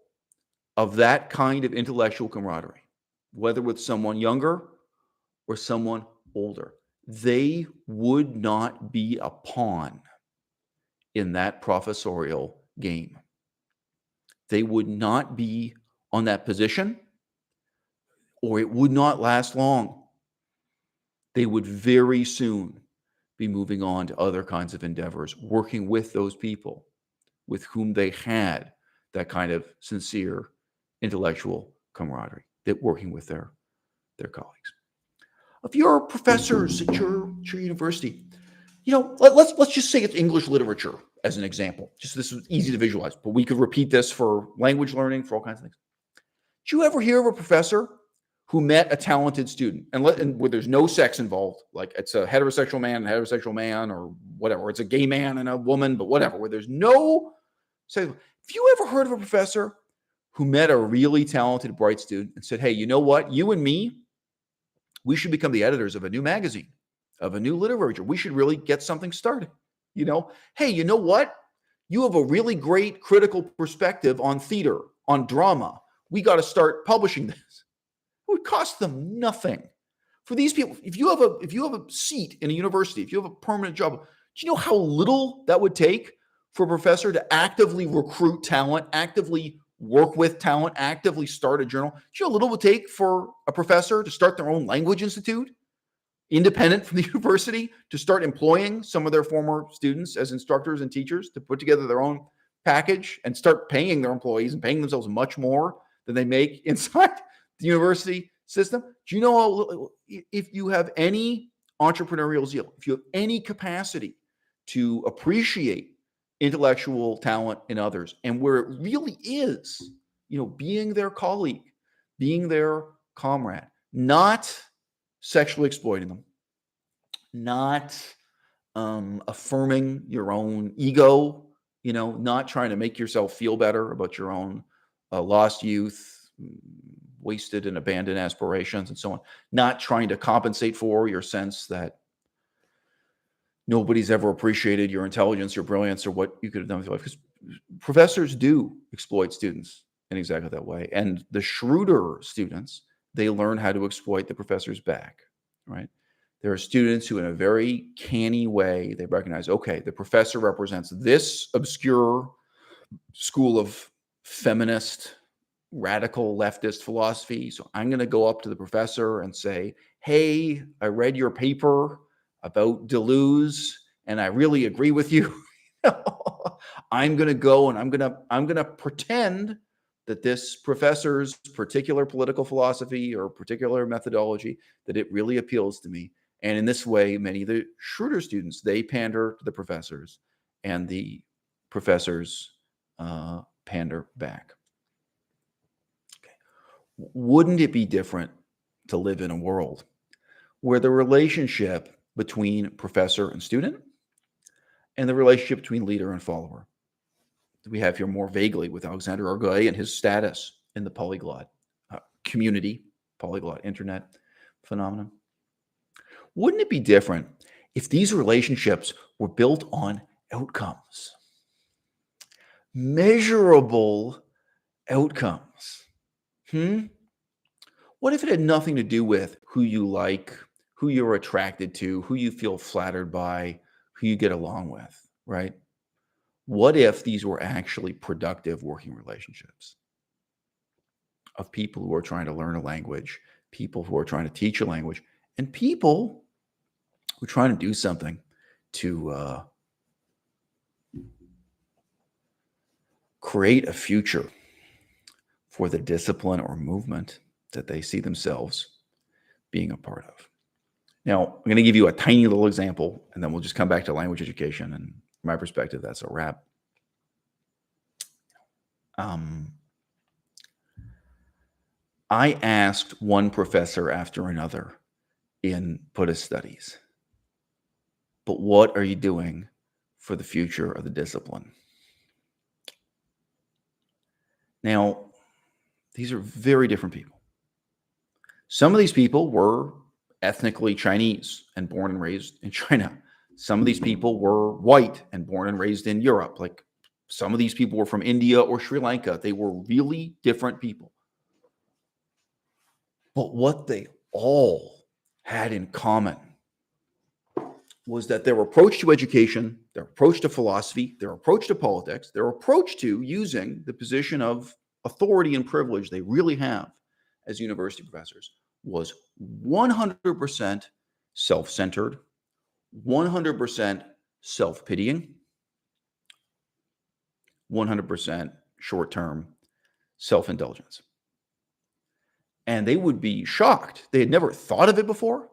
of that kind of intellectual camaraderie, whether with someone younger or someone older, they would not be a pawn in that professorial game. They would not be on that position, or it would not last long. They would very soon be moving on to other kinds of endeavors, working with those people with whom they had that kind of sincere intellectual camaraderie, that working with their colleagues. If you're professors at your university, let's just say it's English literature as an example. Just this is easy to visualize, but we could repeat this for language learning, for all kinds of things. Did you ever hear of a professor who met a talented student and where there's no sex involved, like it's a heterosexual man and a heterosexual man, or whatever, or it's a gay man and a woman, but whatever, where there's no sex? Have you ever heard of a professor who met a really talented, bright student and said, hey, you know what? You and me, we should become the editors of a new magazine, of a new literature. We should really get something started. Hey, you know what? You have a really great critical perspective on theater, on drama. We got to start publishing this. It would cost them nothing. For these people, if you have a seat in a university, if you have a permanent job, do you know how little that would take for a professor to actively recruit talent, actively work with talent, actively start a journal? Do you know how little it would take for a professor to start their own language institute, independent from the university, to start employing some of their former students as instructors and teachers, to put together their own package and start paying their employees and paying themselves much more than they make inside the university system? Do you know if you have any entrepreneurial zeal, if you have any capacity to appreciate intellectual talent in others, and where it really is, being their colleague, being their comrade, not sexually exploiting them, not affirming your own ego, not trying to make yourself feel better about your own lost youth, wasted and abandoned aspirations, and so on, not trying to compensate for your sense that nobody's ever appreciated your intelligence, your brilliance, or what you could have done with your life. Because professors do exploit students in exactly that way. And the shrewder students, they learn how to exploit the professor's back, right? There are students who, in a very canny way, they recognize, okay, the professor represents this obscure school of feminist, radical leftist philosophy. So I'm going to go up to the professor and say, hey, I read your paper about Deleuze, and I really agree with you. I'm going to go and I'm going to pretend that this professor's particular political philosophy or particular methodology, that it really appeals to me. And in this way, many of the shrewder students, they pander to the professors, and the professors pander back. Okay. Wouldn't it be different to live in a world where the relationship between professor and student and the relationship between leader and follower, we have here more vaguely with Alexander Arguelles and his status in the polyglot community, polyglot internet phenomenon? Wouldn't it be different if these relationships were built on outcomes? Measurable outcomes. What if it had nothing to do with who you like, who you're attracted to, who you feel flattered by, who you get along with, right? What if these were actually productive working relationships of people who are trying to learn a language, people who are trying to teach a language, and people who are trying to do something to create a future for the discipline or movement that they see themselves being a part of? Now, I'm going to give you a tiny little example, and then we'll just come back to language education. And from my perspective, that's a wrap. I asked one professor after another in Buddhist studies, but what are you doing for the future of the discipline? Now, these are very different people. Some of these people were ethnically Chinese and born and raised in China. Some of these people were white and born and raised in Europe. Like, some of these people were from India or Sri Lanka. They were really different people. But what they all had in common was that their approach to education, their approach to philosophy, their approach to politics, their approach to using the position of authority and privilege they really have as university professors was 100% self-centered, 100% self-pitying, 100% short-term self-indulgence. And they would be shocked. They had never thought of it before.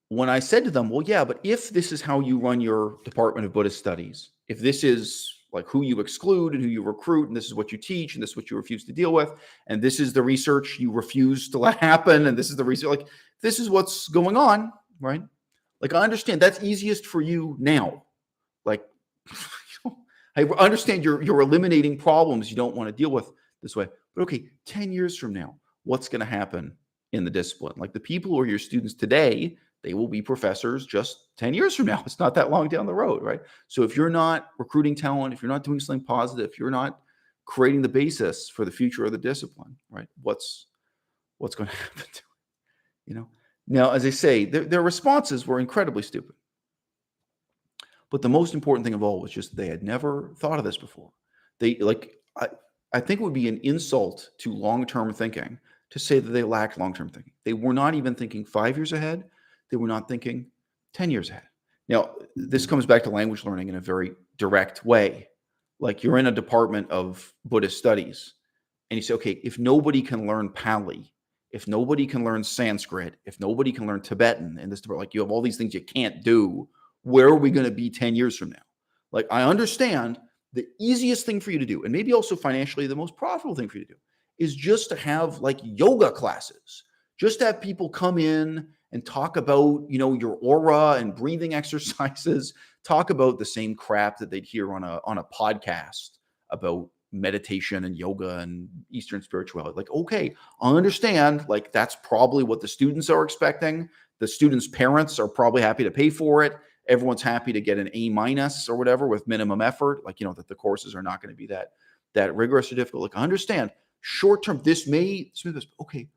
When I said to them, well, yeah, but if this is how you run your Department of Buddhist Studies, if this is like who you exclude and who you recruit, and this is what you teach, and this is what you refuse to deal with, and this is the research you refuse to let happen, and this is the research, like, this is what's going on, right? Like, I understand that's easiest for you now. Like, I understand you're eliminating problems you don't want to deal with this way. But okay, 10 years from now, what's going to happen in the discipline? Like, the people who are your students today, they will be professors just 10 years from now. It's not that long down the road, right? So if you're not recruiting talent, if you're not doing something positive, if you're not creating the basis for the future of the discipline, right? What's going to happen to it? You know? Now, as I say, their responses were incredibly stupid. But the most important thing of all was just they had never thought of this before. They I think it would be an insult to long-term thinking to say that they lacked long-term thinking. They were not even thinking 5 years ahead. They were not thinking 10 years ahead. Now, this comes back to language learning in a very direct way. Like, you're in a department of Buddhist studies, and you say, okay, if nobody can learn Pali, if nobody can learn Sanskrit, if nobody can learn Tibetan in this department, like, you have all these things you can't do, where are we going to be 10 years from now? Like, I understand the easiest thing for you to do, and maybe also financially the most profitable thing for you to do, is just to have like yoga classes, just to have people come in and talk about, your aura and breathing exercises, talk about the same crap that they'd hear on a podcast about meditation and yoga and Eastern spirituality. Like, okay, I understand, like, that's probably what the students are expecting. The students' parents are probably happy to pay for it. Everyone's happy to get an A- or whatever with minimum effort, like, that the courses are not going to be that that rigorous or difficult. Like, I understand short term, this may okay.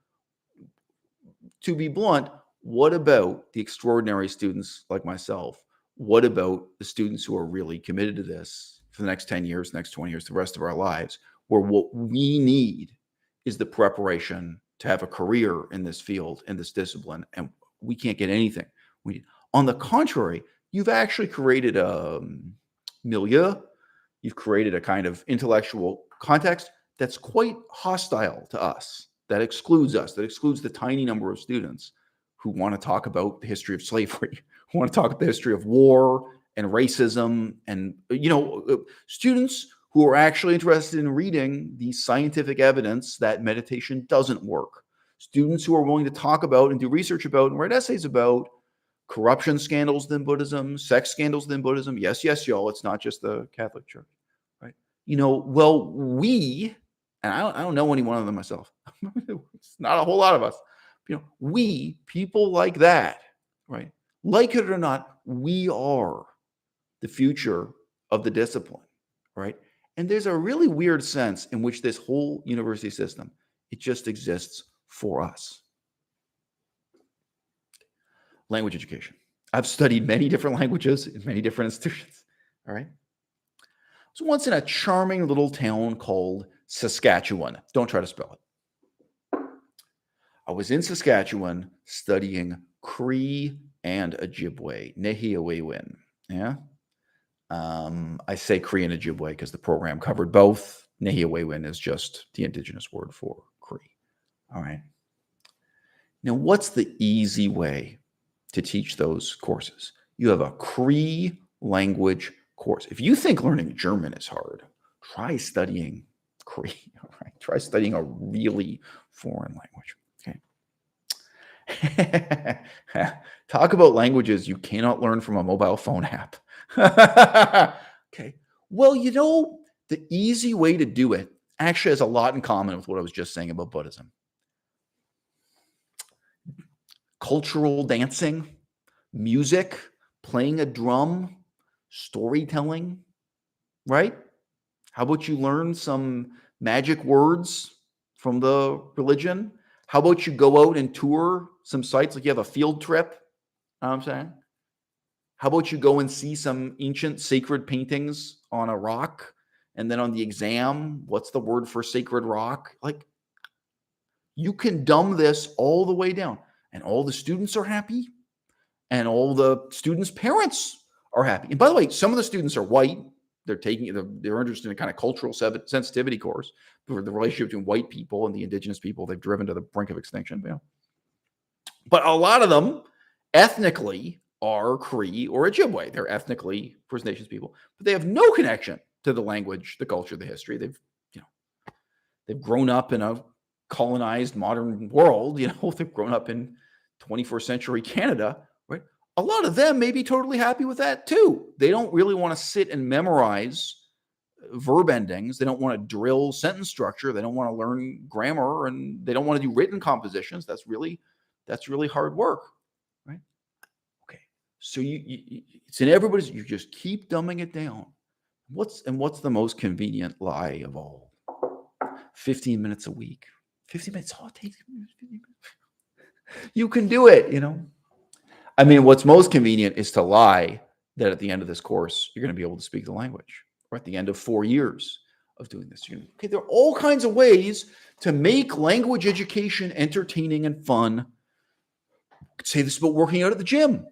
To be blunt, what about the extraordinary students like myself? What about the students who are really committed to this for the next 10 years, next 20 years, the rest of our lives, where what we need is the preparation to have a career in this field, in this discipline, and we can't get anything. On the contrary, you've actually created a milieu, you've created a kind of intellectual context that's quite hostile to us, that excludes us, that excludes the tiny number of students who want to talk about the history of slavery, who want to talk about the history of war and racism, and students who are actually interested in reading the scientific evidence that meditation doesn't work. Students who are willing to talk about and do research about and write essays about corruption scandals within Buddhism, sex scandals within Buddhism. Yes, y'all. It's not just the Catholic Church, right? Well, we, and I don't know any one of them myself. It's not a whole lot of us. We, people like that, right? Like it or not, we are the future of the discipline, right? And there's a really weird sense in which this whole university system, it just exists for us. Language education. I've studied many different languages in many different institutions, all right? I was once in a charming little town called Saskatchewan. Don't try to spell it. I was in Saskatchewan studying Cree and Ojibwe, Nehiawewin. Yeah. I say Cree and Ojibwe because the program covered both. Nehiawewin is just the indigenous word for Cree. All right. Now, what's the easy way to teach those courses? You have a Cree language course. If you think learning German is hard, try studying Cree. All right. Try studying a really foreign language. Okay. Talk about languages you cannot learn from a mobile phone app. Okay. Well, the easy way to do it actually has a lot in common with what I was just saying about Buddhism. Cultural dancing, music, playing a drum, storytelling, right? How about you learn some magic words from the religion? How about you go out and tour some sites, like you have a field trip? You know what I'm saying? How about you go and see some ancient sacred paintings on a rock, and then on the exam, what's the word for sacred rock? Like, you can dumb this all the way down, and all the students are happy, and all the students' parents are happy. And by the way, some of the students are white. They're interested in a kind of cultural sensitivity course for the relationship between white people and the indigenous people they've driven to the brink of extinction. But a lot of them ethnically are Cree or Ojibwe. They're ethnically First Nations people, but they have no connection to the language, the culture, the history. They've grown up in a colonized modern world. They've grown up in 21st century Canada, right? A lot of them may be totally happy with that too. They don't really want to sit and memorize verb endings. They don't want to drill sentence structure. They don't want to learn grammar, and they don't want to do written compositions. That's really hard work, right? Okay, so it's in everybody's. You just keep dumbing it down. What's the most convenient lie of all? 15 minutes a week. 15 minutes. All it takes. You can do it. I mean, what's most convenient is to lie that at the end of this course, you're going to be able to speak the language, or at the end of 4 years of doing this. There are all kinds of ways to make language education entertaining and fun. I could say this about working out at the gym.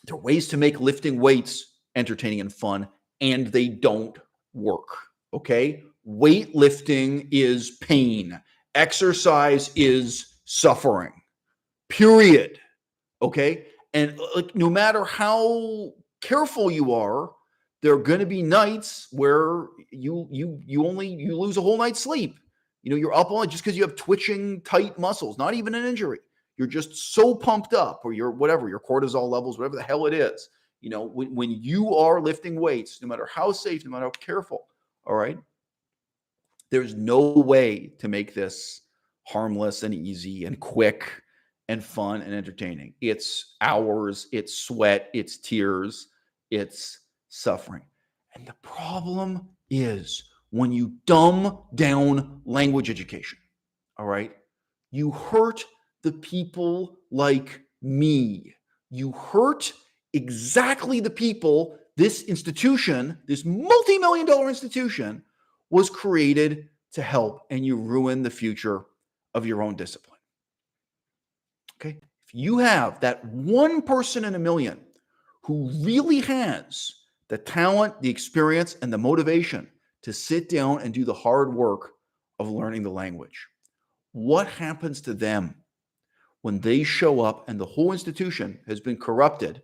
There are ways to make lifting weights entertaining and fun, and they don't work. Okay? Weightlifting is pain. Exercise is suffering. Period. Okay? And no matter how careful you are, there are going to be nights where you lose a whole night's sleep. You're up all night just because you have twitching tight muscles, not even an injury. You're just so pumped up, or your cortisol levels, whatever the hell it is. When you are lifting weights, no matter how safe, no matter how careful, all right, there's no way to make this harmless and easy and quick and fun and entertaining. It's hours, it's sweat, it's tears, it's suffering. And the problem is, when you dumb down language education. All right? You hurt the people like me. You hurt exactly the people this institution, this multi-million-dollar institution, was created to help, and you ruin the future of your own discipline. Okay? If you have that one person in a million who really has the talent, the experience, and the motivation to sit down and do the hard work of learning the language, what happens to them when they show up and the whole institution has been corrupted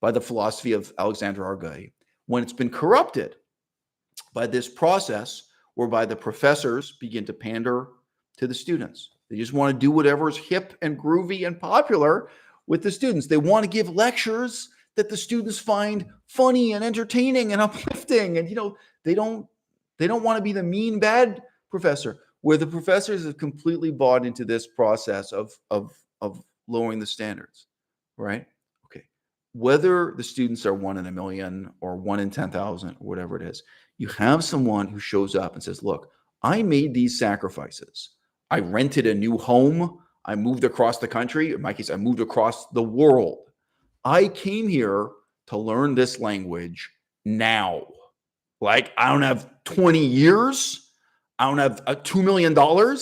by the philosophy of Alexander Arguelles, when it's been corrupted by this process whereby the professors begin to pander to the students? They just want to do whatever is hip and groovy and popular with the students. They want to give lectures that the students find funny and entertaining and uplifting. And, they don't want to be the mean, bad professor, where the professors have completely bought into this process of lowering the standards, right? Okay. Whether the students are 1 in a million or 1 in 10,000 or whatever it is, you have someone who shows up and says, look, I made these sacrifices. I rented a new home. I moved across the country. In my case, I moved across the world. I came here to learn this language now. Like, I don't have 20 years. I don't have $2 million. I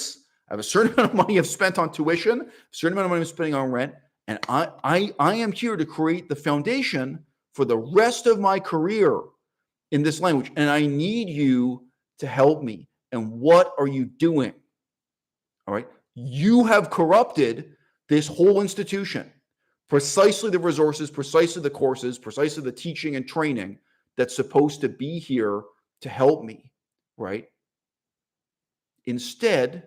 have a certain amount of money I've spent on tuition, a certain amount of money I'm spending on rent. And I am here to create the foundation for the rest of my career in this language. And I need you to help me. And what are you doing? All right. You have corrupted this whole institution. Precisely the resources, precisely the courses, precisely the teaching and training that's supposed to be here to help me, right? Instead,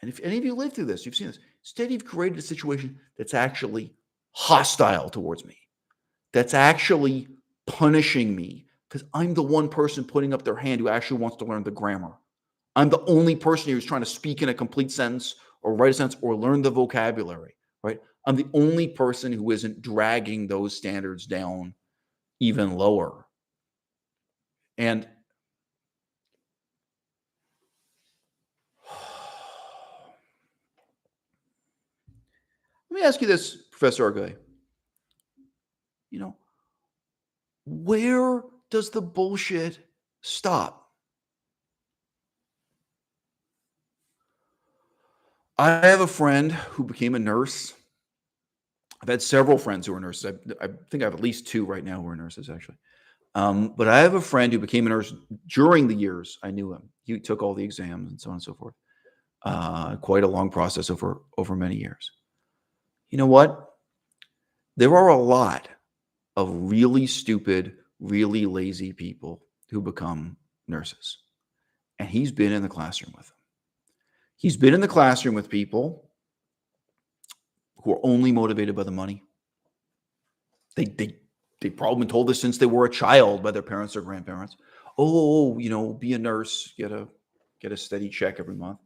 and if any of you lived through this, you've seen this, instead you've created a situation that's actually hostile towards me, that's actually punishing me, because I'm the one person putting up their hand who actually wants to learn the grammar. I'm the only person who's trying to speak in a complete sentence or write a sentence or learn the vocabulary, right? I'm the only person who isn't dragging those standards down even lower. And let me ask you this, Professor Arguelles. Where does the bullshit stop? I have a friend who became a nurse. I've had several friends who are nurses. I think I have at least 2 right now who are nurses, actually. But I have a friend who became a nurse during the years I knew him. He took all the exams and so on and so forth. Quite a long process over many years. You know what? There are a lot of really stupid, really lazy people who become nurses. And he's been in the classroom with them. He's been in the classroom with people who are only motivated by the money. They've probably been told this since they were a child by their parents or grandparents. Oh, be a nurse, get a steady check every month.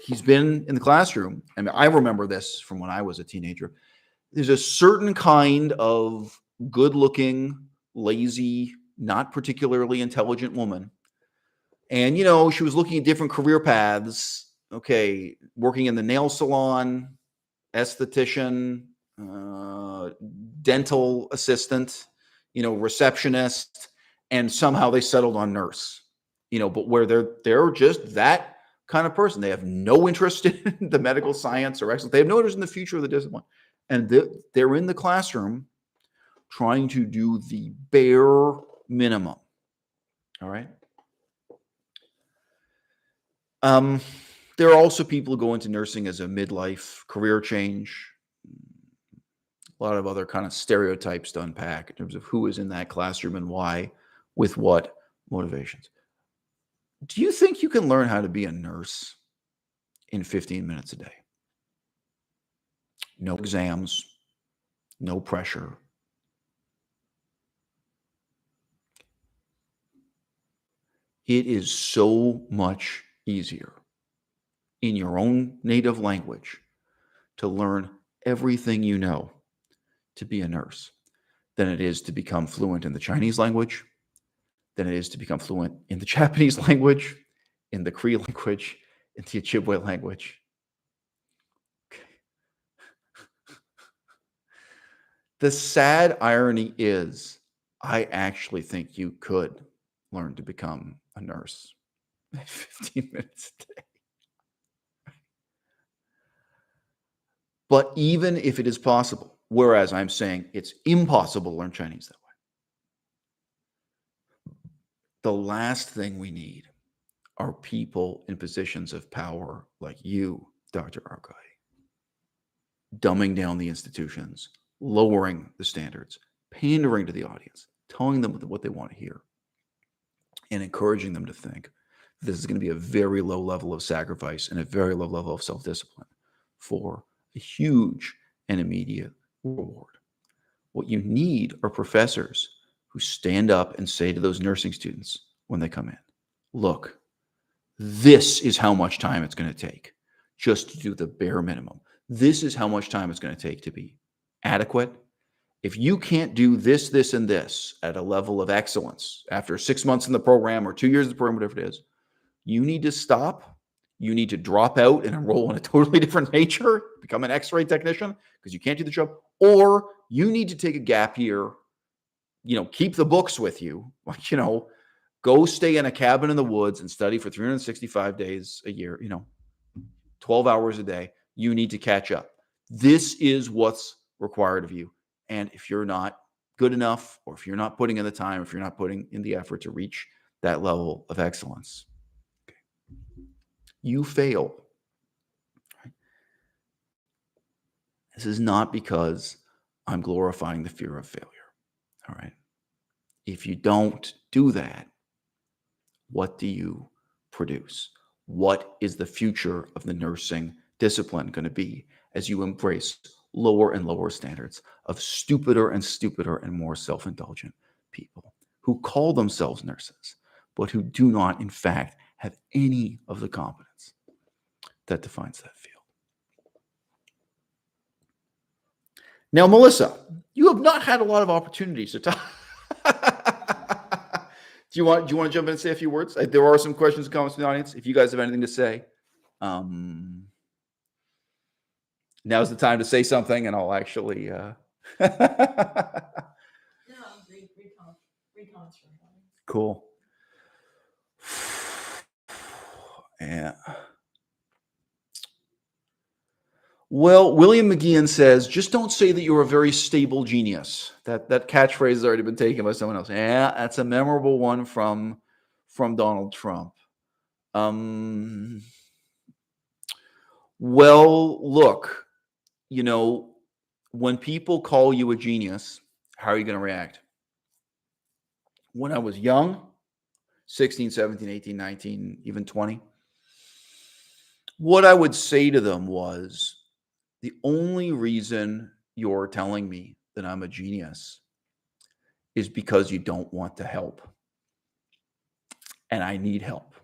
He's been in the classroom. I mean, I remember this from when I was a teenager. There's a certain kind of good-looking, lazy, not particularly intelligent woman. And, she was looking at different career paths. Okay, working in the nail salon, esthetician, dental assistant, receptionist, and somehow they settled on nurse. But where they're just that kind of person. They have no interest in the medical science or excellence. They have no interest in the future of the discipline. And they're in the classroom trying to do the bare minimum. All right. There are also people who go into nursing as a midlife career change. A lot of other kind of stereotypes to unpack in terms of who is in that classroom and why, with what motivations. Do you think you can learn how to be a nurse in 15 minutes a day? No exams, no pressure. It is so much easier in your own native language to learn everything you know to be a nurse than it is to become fluent in the Chinese language, than it is to become fluent in the Japanese language, in the Cree language, in the Ojibwe language. Okay. The sad irony is, I actually think you could learn to become a nurse in 15 minutes a day. But even if it is possible, whereas I'm saying it's impossible to learn Chinese that way, the last thing we need are people in positions of power like you, Dr. Arguelles, dumbing down the institutions, lowering the standards, pandering to the audience, telling them what they want to hear, and encouraging them to think this is going to be a very low level of sacrifice and a very low level of self-discipline for a huge and immediate reward. What you need are professors who stand up and say to those nursing students when they come in, look, this is how much time it's going to take just to do the bare minimum. This is how much time it's going to take to be adequate. If you can't do this, this, and this at a level of excellence after 6 months in the program or 2 years in the program, whatever it is, you need to stop. You need to drop out and enroll in a totally different major, become an X-ray technician because you can't do the job, or you need to take a gap year, keep the books with you, go stay in a cabin in the woods and study for 365 days a year, 12 hours a day. You need to catch up. This is what's required of you. And if you're not good enough, or if you're not putting in the time, if you're not putting in the effort to reach that level of excellence, you fail. This is not because I'm glorifying the fear of failure. All right. If you don't do that, what do you produce? What is the future of the nursing discipline going to be as you embrace lower and lower standards of stupider and stupider and more self-indulgent people who call themselves nurses, but who do not, in fact, have any of the competence that defines that field? Now, Melissa, you have not had a lot of opportunities to talk. Do you want to jump in and say a few words? There are some questions and comments from the audience. If you guys have anything to say, now's the time to say something, and I'll actually. Cool. Yeah. Well, William McGeehan says, just don't say that you're a very stable genius. That catchphrase has already been taken by someone else. Yeah, that's a memorable one from Donald Trump. Well, look, when people call you a genius, how are you going to react? When I was young, 16, 17, 18, 19, even 20, what I would say to them was, the only reason you're telling me that I'm a genius is because you don't want to help. And I need help.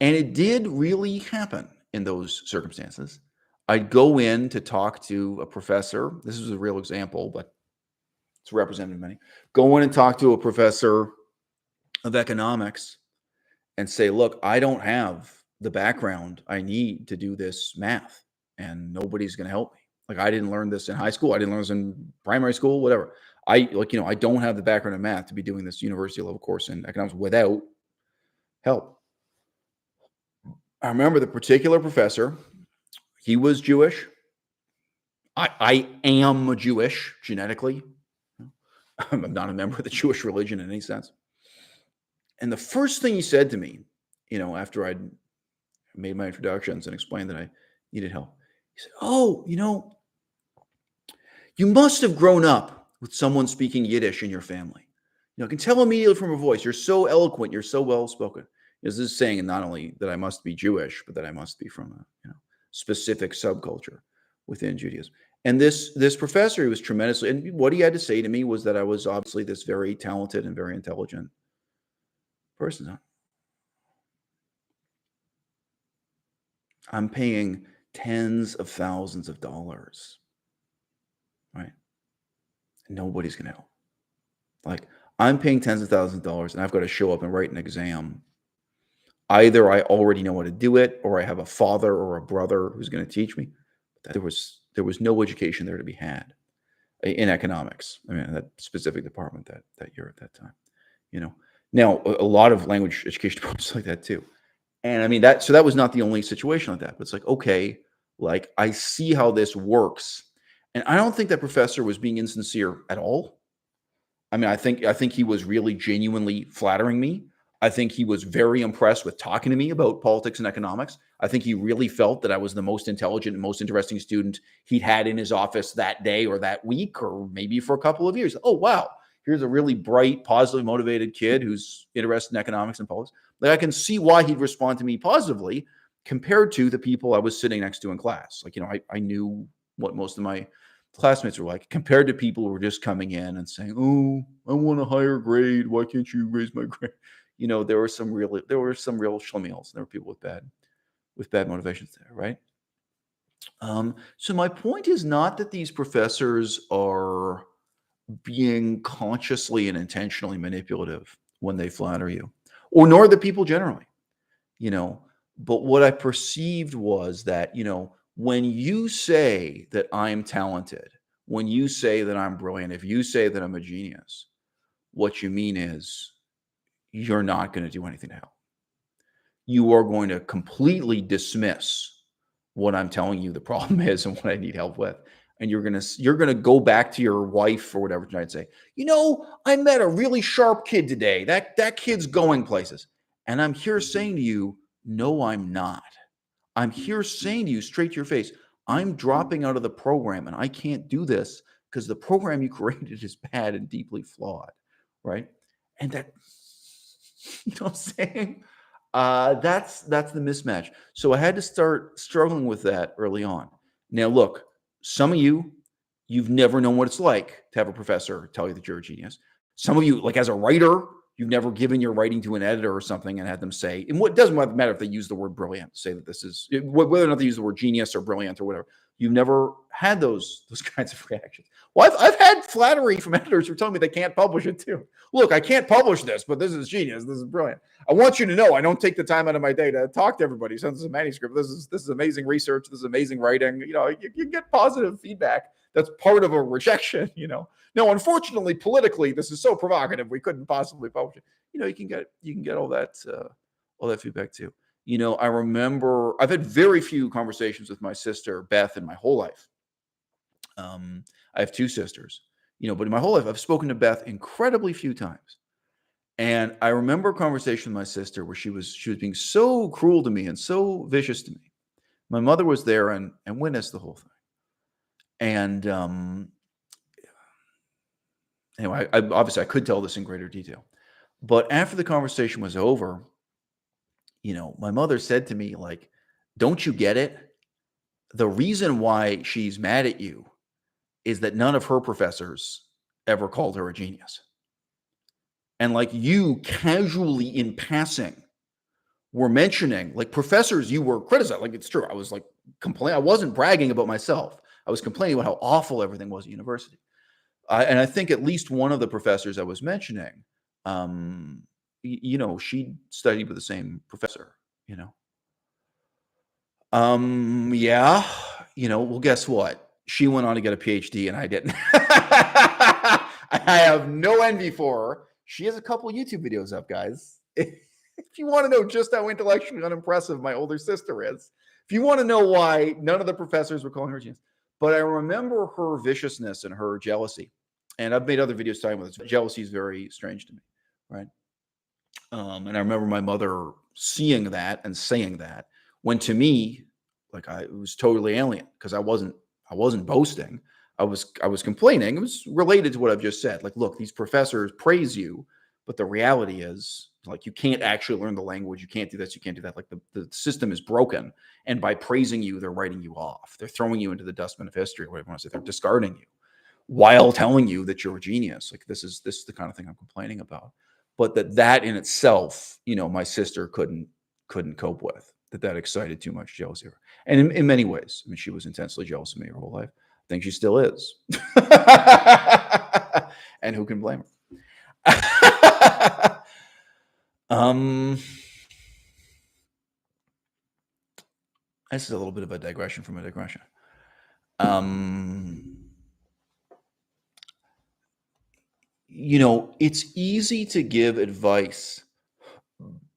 And it did really happen in those circumstances. I'd go in to talk to a professor. This is a real example, but it's representative of many. Go in and talk to a professor of economics and say, look, I don't have the background I need to do this math, and nobody's going to help me. Like, I didn't learn this in high school. I didn't learn this in primary school, whatever. I don't have the background in math to be doing this university level course in economics without help. I remember the particular professor. He was Jewish. I am Jewish genetically. I'm not a member of the Jewish religion in any sense. And the first thing he said to me, after I'd made my introductions and explained that I needed help, he said, oh, you must have grown up with someone speaking Yiddish in your family. I can tell immediately from her voice, you're so eloquent, you're so well-spoken. This is saying not only that I must be Jewish, but that I must be from a specific subculture within Judaism. And this professor, he was tremendously, and what he had to say to me was that I was obviously this very talented and very intelligent person. I'm paying tens of thousands of dollars, right? Nobody's going to help. Like, I'm paying tens of thousands of dollars and I've got to show up and write an exam. Either I already know how to do it, or I have a father or a brother who's going to teach me. There was no education there to be had in economics. I mean, that specific department that year at that time. You know, now a lot of language education departments like that too. And I mean that was not the only situation like that. But it's like, okay, like I see how this works, and I don't think that professor was being insincere at all. I mean, I think he was really genuinely flattering me. I think he was very impressed with talking to me about politics and economics. I think he really felt that I was the most intelligent and most interesting student he'd had in his office that day or that week or maybe for a couple of years. Oh, wow. Here's a really bright, positively motivated kid who's interested in economics and politics. Like, I can see why he'd respond to me positively compared to the people I was sitting next to in class. Like, I knew what most of my classmates were like compared to people who were just coming in and saying, "Oh, I want a higher grade. Why can't you raise my grade?" There were some real schlemiels. There were people with bad motivations there, right? So my point is not that these professors are being consciously and intentionally manipulative when they flatter you, or nor the people generally, you know. But what I perceived was that, when you say that I'm talented, when you say that I'm brilliant, if you say that I'm a genius, what you mean is you're not going to do anything to help. You are going to completely dismiss what I'm telling you the problem is and what I need help with. And you're gonna go back to your wife or whatever tonight and say, I met a really sharp kid today. That kid's going places. And I'm here saying to you, no, I'm not. I'm here saying to you straight to your face, I'm dropping out of the program and I can't do this because the program you created is bad and deeply flawed, right? And that, you know what I'm saying? That's the mismatch. So I had to start struggling with that early on. Now, look, some of you've never known what it's like to have a professor tell you that you're a genius. Some of you, like as a writer, you've never given your writing to an editor or something and had them say, and what doesn't matter if they use the word brilliant, say that this is whether or not they use the word genius or brilliant or whatever. You've never had those kinds of reactions. Well, I've had flattery from editors who tell me they can't publish it too. Look, I can't publish this, but this is genius. This is brilliant. I want you to know I don't take the time out of my day to talk to everybody who sends us a manuscript. This is amazing research. This is amazing writing. You get positive feedback. That's part of a rejection. No, unfortunately, politically, this is so provocative. We couldn't possibly publish it. You can get all that feedback too. I remember I've had very few conversations with my sister Beth in my whole life. I have two sisters, but in my whole life, I've spoken to Beth incredibly few times. And I remember a conversation with my sister where she was being so cruel to me and so vicious to me. My mother was there and witnessed the whole thing. And anyway, obviously I could tell this in greater detail. But after the conversation was over, my mother said to me, like, don't you get it? The reason why she's mad at you is that none of her professors ever called her a genius. And like you casually in passing were mentioning like professors you were criticizing. Like it's true. I was like complaining. I wasn't bragging about myself. I was complaining about how awful everything was at university. And I think at least one of the professors I was mentioning, she studied with the same professor, yeah, well, guess what? She went on to get a PhD and I didn't. I have no envy for her. She has a couple YouTube videos up, guys. If you want to know just how intellectually unimpressive my older sister is, if you want to know why none of the professors were calling her genius, but I remember her viciousness and her jealousy. And I've made other videos talking about this. Jealousy is very strange to me, right? And I remember my mother seeing that and saying that, when to me, like it was totally alien because I wasn't boasting. I was complaining. It was related to what I've just said. Like, look, these professors praise you, but the reality is, like, you can't actually learn the language. You can't do this. You can't do that. Like the system is broken. And by praising you, they're writing you off. They're throwing you into the dustbin of history, or whatever you want to say. They're discarding you while telling you that you're a genius. Like this is the kind of thing I'm complaining about. But that in itself, my sister couldn't cope with. That excited too much jealousy. And in many ways, I mean, she was intensely jealous of me her whole life. I think she still is. And who can blame her? um, this is a little bit of a digression from a digression. Um, it's easy to give advice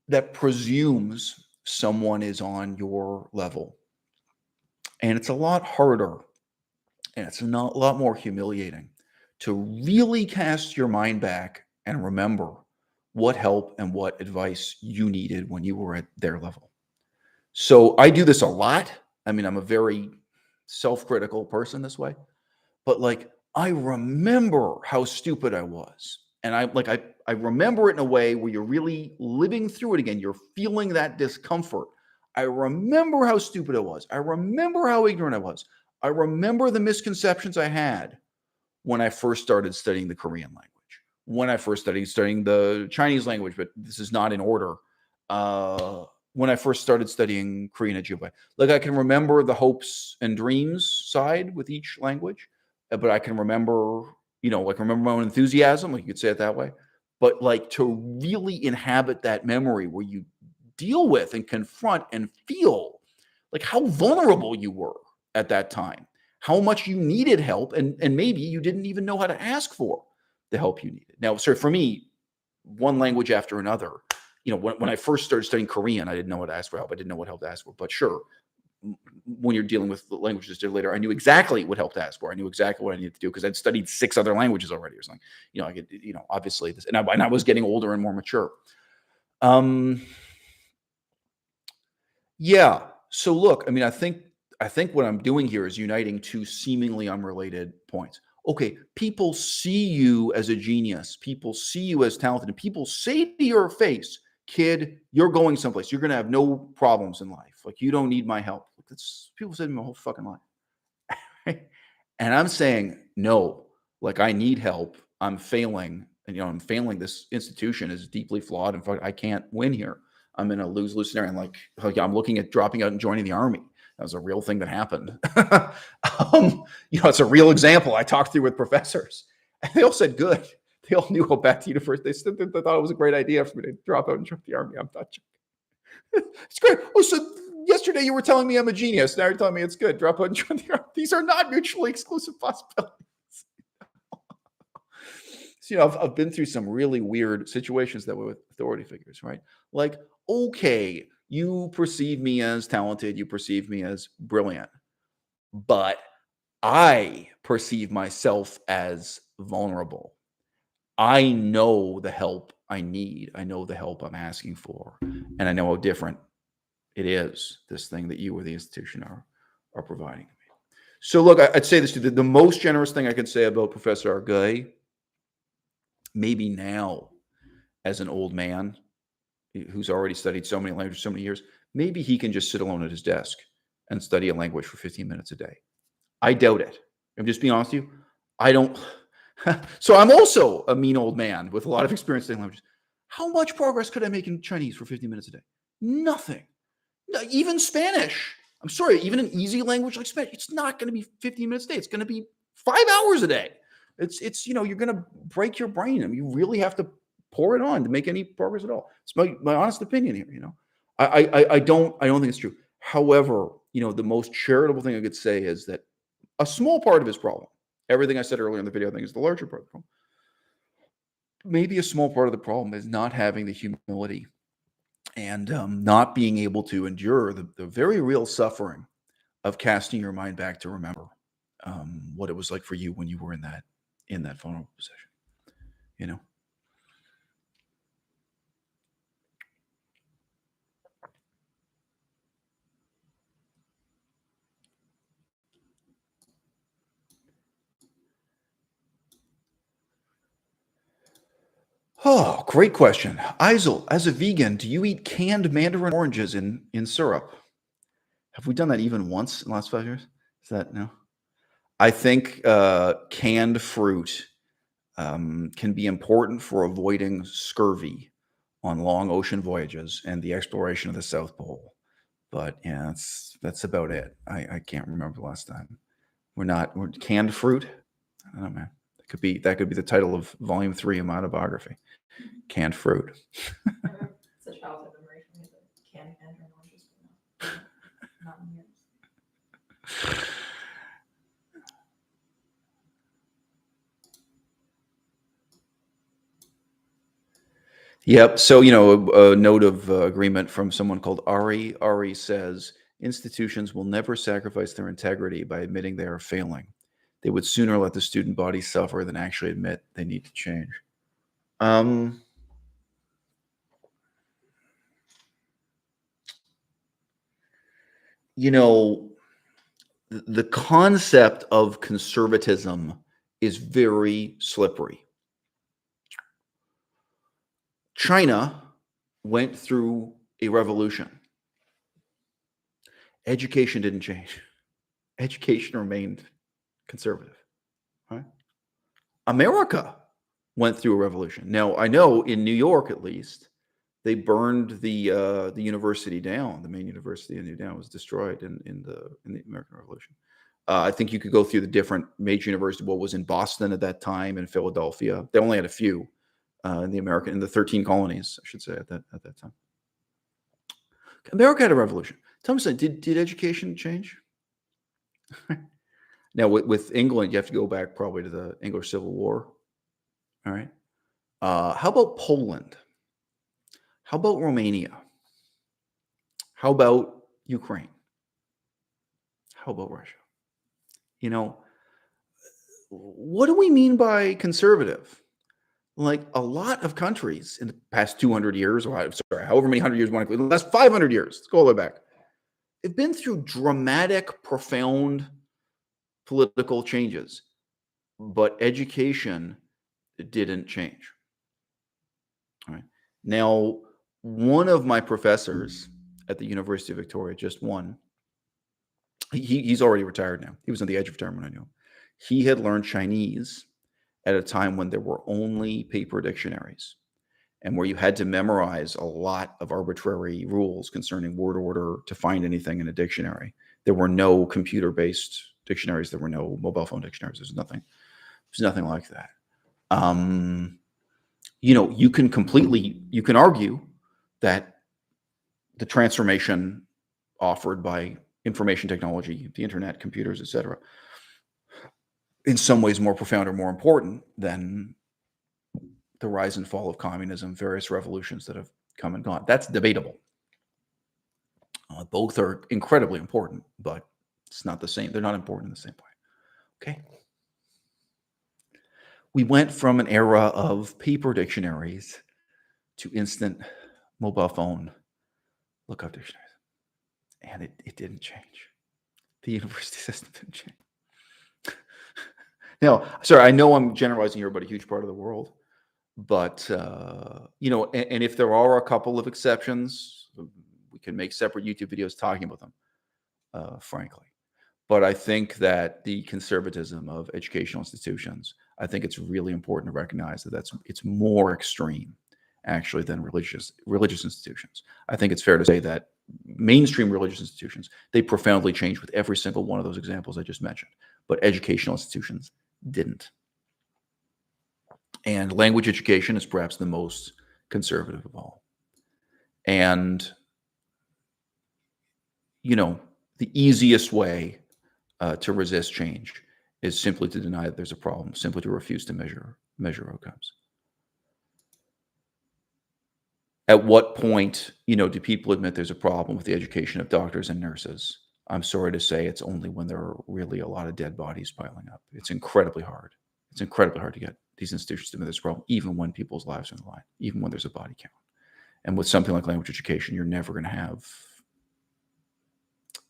that presumes someone is on your level. And it's a lot harder and it's not a lot more humiliating to really cast your mind back and remember what help and what advice you needed when you were at their level. So I do this a lot. I mean, I'm a very self-critical person this way, but like I remember how stupid I was. And I remember it in a way where you're really living through it again. You're feeling that discomfort. I remember how stupid I was. I remember how ignorant I was. I remember the misconceptions I had when I first started studying the Korean language, when I first started studying the Chinese language, but this is not in order. When I first started studying Korean at Jubai, like I can remember the hopes and dreams side with each language, but I can remember, like remember my own enthusiasm, like you could say it that way. But like to really inhabit that memory where you deal with and confront and feel like how vulnerable you were at that time, how much you needed help, and maybe you didn't even know how to ask for the help you needed. Now, sir, for me, one language after another, when I first started studying Korean, I didn't know how to ask for help. I didn't know what help to ask for. But sure, when you're dealing with the languages later, I knew exactly what help to ask for. I knew exactly what I needed to do because I'd studied 6 other languages already or something. I get, obviously this, and I was getting older and more mature. Yeah. So look, I mean, I think what I'm doing here is uniting two seemingly unrelated points. Okay, people see you as a genius. People see you as talented, and people say to your face, "Kid, you're going someplace. You're going to have no problems in life. Like you don't need my help." That's people said to me my whole fucking life. And I'm saying, no, like I need help. I'm failing. And, I'm failing. This institution is deeply flawed. In fact, I can't win here. I'm in a lose-lose scenario. And like I'm looking at dropping out and joining the army. That was a real thing that happened. It's a real example I talked through with professors. And they all said, good. They all knew how bad the university. They thought it was a great idea for me to drop out and join the army. I'm not joking. It's great. Oh, so yesterday you were telling me I'm a genius. Now you're telling me it's good. Drop out and join the army. These are not mutually exclusive possibilities. So, I've been through some really weird situations that were with authority figures, right? Like, okay, you perceive me as talented, you perceive me as brilliant, but I perceive myself as vulnerable. I know the help I need. I know the help I'm asking for, and I know how different it is, this thing that you or the institution are providing me. So look, I'd say this, the most generous thing I can say about Professor Arguelles, maybe now as an old man who's already studied so many languages, so many years, maybe he can just sit alone at his desk and study a language for 15 minutes a day. I doubt it. I'm just being honest with you. I don't. So I'm also a mean old man with a lot of experience studying languages. How much progress could I make in Chinese for 15 minutes a day? Nothing. Even Spanish. I'm sorry, even an easy language like Spanish, it's not going to be 15 minutes a day. It's going to be 5 hours a day. It's you're going to break your brain. I mean, you really have to pour it on to make any progress at all. It's my honest opinion here. I don't think it's true. However, the most charitable thing I could say is that a small part of his problem, everything I said earlier in the video, I think is the larger part of the problem. Maybe a small part of the problem is not having the humility and not being able to endure the very real suffering of casting your mind back to remember what it was like for you when you were in that vulnerable position. Oh, great question. Eisel, as a vegan, do you eat canned mandarin oranges in syrup? Have we done that even once in the last 5 years? Is that no? I think canned fruit can be important for avoiding scurvy on long ocean voyages and the exploration of the South Pole. But yeah, that's about it. I can't remember the last time. We're canned fruit. I don't know, man. That could be the title of Volume 3 of my autobiography. Canned fruit. It's a childhood memory for me, the canned and oranges, but not in years. Yep. So, a note of agreement from someone called Ari. Ari says, institutions will never sacrifice their integrity by admitting they are failing. They would sooner let the student body suffer than actually admit they need to change. The concept of conservatism is very slippery. China went through a revolution. Education didn't change. Education remained conservative. Right? America went through a revolution. Now, I know in New York, at least, they burned the university down. The main university in New York was destroyed in the American Revolution. I think you could go through the different major universities. What was in Boston at that time, and Philadelphia. They only had a few in the 13 colonies, I should say, at that time. America had a revolution. Tell me something. Did education change? Now, with England, you have to go back probably to the English Civil War. All right. How about Poland? How about Romania? How about Ukraine? How about Russia? What do we mean by conservative? Like a lot of countries in the past 200 years, or however many hundred years you want to include, the last 500 years, let's go all the way back, they've been through dramatic, profound political changes, but education didn't change. All right. Now, one of my professors at the University of Victoria, just one, he's already retired now. He was on the edge of retirement, I knew. He had learned Chinese at a time when there were only paper dictionaries and where you had to memorize a lot of arbitrary rules concerning word order to find anything in a dictionary. There were no computer-based dictionaries. There were no mobile phone dictionaries. There's nothing like that. You can argue that the transformation offered by information technology, the internet, computers, etc., in some ways more profound or more important than the rise and fall of communism, various revolutions that have come and gone. That's debatable. Both are incredibly important, but it's not the same. They're not important in the same way. Okay. We went from an era of paper dictionaries to instant mobile phone lookup dictionaries. And it didn't change. The university system didn't change. Now, sorry, I know I'm generalizing here about a huge part of the world, but, and if there are a couple of exceptions, we can make separate YouTube videos talking about them, frankly. But I think that the conservatism of educational institutions, I think it's really important to recognize that it's more extreme, actually, than religious institutions. I think it's fair to say that mainstream religious institutions, they profoundly changed with every single one of those examples I just mentioned, but educational institutions didn't. And language education is perhaps the most conservative of all. And, the easiest way to resist change is simply to deny that there's a problem, simply to refuse to measure outcomes. At what point, do people admit there's a problem with the education of doctors and nurses? I'm sorry to say it's only when there are really a lot of dead bodies piling up. It's incredibly hard. It's incredibly hard to get these institutions to admit this problem, even when people's lives are on the line, even when there's a body count. And with something like language education, you're never going to have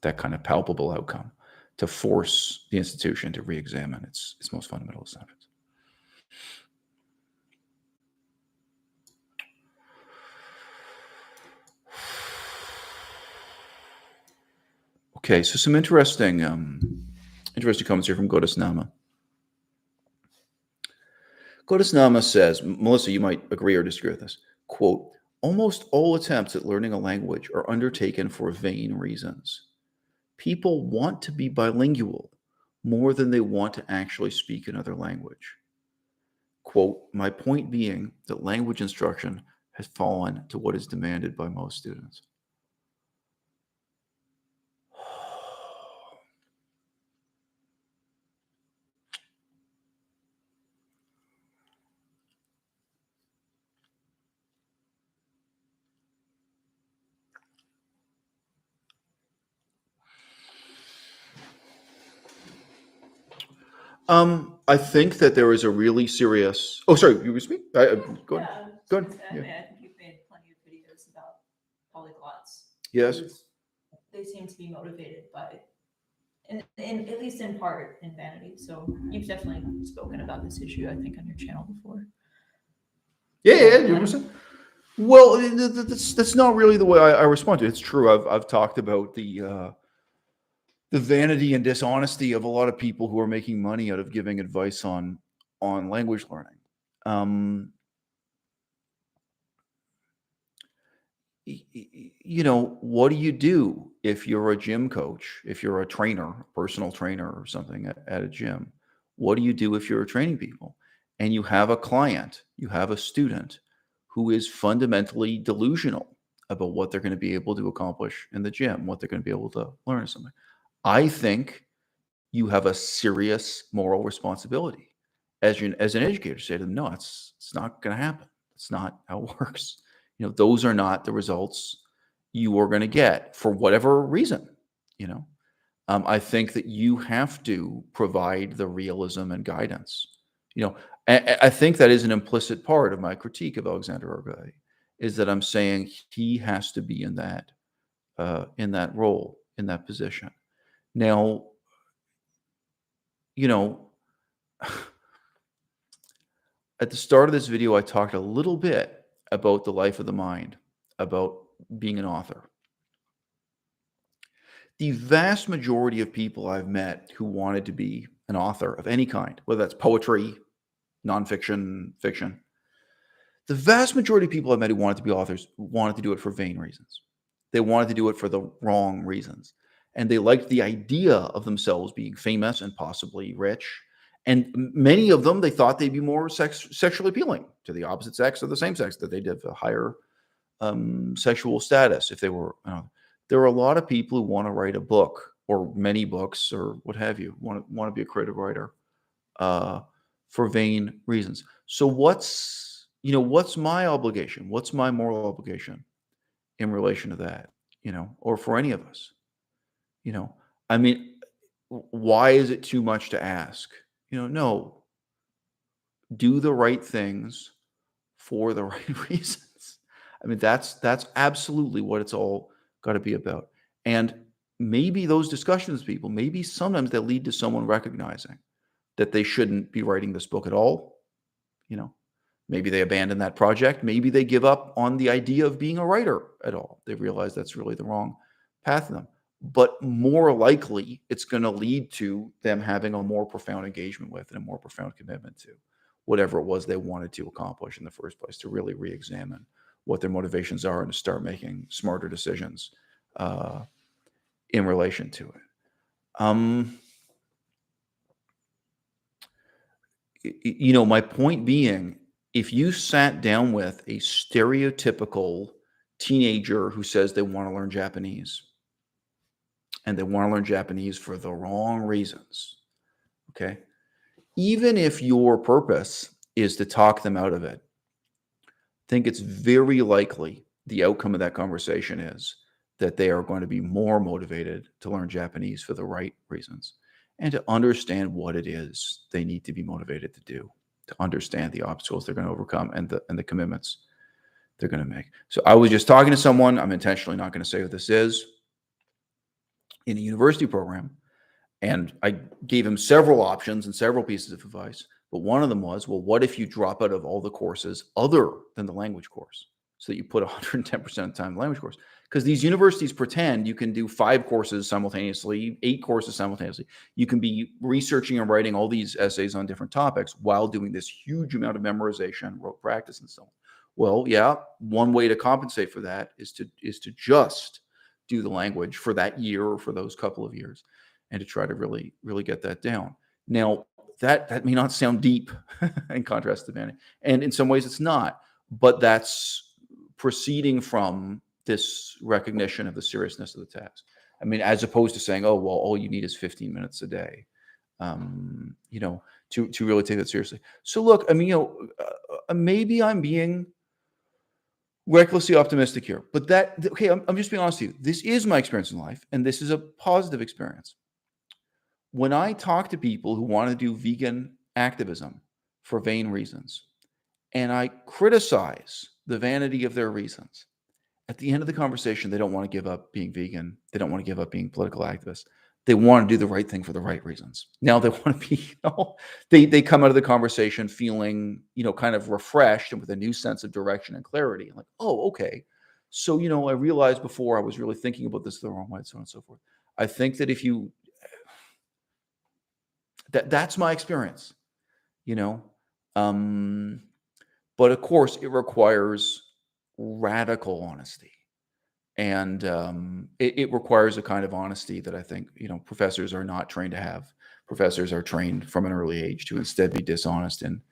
that kind of palpable outcome to force the institution to re-examine its most fundamental assumptions. Okay, so some interesting comments here from Godesnama. Godesnama says, Melissa, you might agree or disagree with this. Quote, almost all attempts at learning a language are undertaken for vain reasons. People want to be bilingual more than they want to actually speak another language. Quote, my point being that language instruction has fallen to what is demanded by most students. I think that there is a really serious. Oh, sorry, you were speaking. Go ahead. Go ahead. I Yeah. mean, I think you've made plenty of videos about polyglots. Yes. whose- They seem to be motivated by, in at least in part, in vanity. So you've definitely spoken about this issue, I think, on your channel before. Yeah, 100%. Well, that's not really the way I respond to it. It's true. I've talked about the vanity and dishonesty of a lot of people who are making money out of giving advice on language learning. What do you do if you're a gym coach, if you're a trainer, personal trainer or something at a gym? What do you do if you're training people and you have a client, you have a student who is fundamentally delusional about what they're going to be able to accomplish in the gym, what they're going to be able to learn or something? I think you have a serious moral responsibility as an educator to say to them, no, it's not going to happen. It's not how it works. Those are not the results you are going to get for whatever reason. I think that you have to provide the realism and guidance. I think that is an implicit part of my critique of Alexander Arguelles, is that I'm saying he has to be in that role, in that position. Now, at the start of this video, I talked a little bit about the life of the mind, about being an author. The vast majority of people I've met who wanted to be an author of any kind, whether that's poetry, nonfiction, fiction, the vast majority of people I've met who wanted to be authors wanted to do it for vain reasons. They wanted to do it for the wrong reasons. And they liked the idea of themselves being famous and possibly rich. And many of them, they thought they'd be more sexually appealing to the opposite sex or the same sex, that they'd have a higher sexual status if they were. There are a lot of people who want to write a book or many books or what have you, want to be a creative writer for vain reasons. So what's my obligation? What's my moral obligation in relation to that, or for any of us? I mean, why is it too much to ask? No, do the right things for the right reasons. I mean, that's absolutely what it's all got to be about. And maybe those discussions, people, maybe sometimes they lead to someone recognizing that they shouldn't be writing this book at all. Maybe they abandon that project. Maybe they give up on the idea of being a writer at all. They realize that's really the wrong path for them. But more likely, it's going to lead to them having a more profound engagement with and a more profound commitment to whatever it was they wanted to accomplish in the first place, to really re-examine what their motivations are and to start making smarter decisions in relation to it. My point being, if you sat down with a stereotypical teenager who says they want to learn Japanese, and they want to learn Japanese for the wrong reasons, okay? Even if your purpose is to talk them out of it, I think it's very likely the outcome of that conversation is that they are going to be more motivated to learn Japanese for the right reasons and to understand what it is they need to be motivated to do, to understand the obstacles they're going to overcome and the commitments they're going to make. So I was just talking to someone, I'm intentionally not going to say who this is, in a university program, and I gave him several options and several pieces of advice. But one of them was, well, what if you drop out of all the courses other than the language course, so that you put 110% of the time in the language course? Because these universities pretend you can do 5 courses simultaneously, 8 courses simultaneously. You can be researching and writing all these essays on different topics while doing this huge amount of memorization, rote practice, and so on. Well, yeah, one way to compensate for that is to just do the language for that year or for those couple of years, and to try to really get that down. Now, that may not sound deep in contrast to vanity. And in some ways it's not, but that's proceeding from this recognition of the seriousness of the task. I mean, as opposed to saying, oh, well, all you need is 15 minutes a day, to really take that seriously. So look, I mean, maybe I'm being recklessly optimistic here, but okay, I'm just being honest with you. This is my experience in life, and this is a positive experience. When I talk to people who want to do vegan activism for vain reasons, and I criticize the vanity of their reasons, at the end of the conversation, they don't want to give up being vegan. They don't want to give up being political activists. They want to do the right thing for the right reasons. Now they want to be, they come out of the conversation feeling, kind of refreshed and with a new sense of direction and clarity. And like, oh, okay. So, I realized before I was really thinking about this the wrong way, so on and so forth. I think that that's my experience, but of course it requires radical honesty. And it requires a kind of honesty that I think, professors are not trained to have. Professors are trained from an early age to instead be dishonest in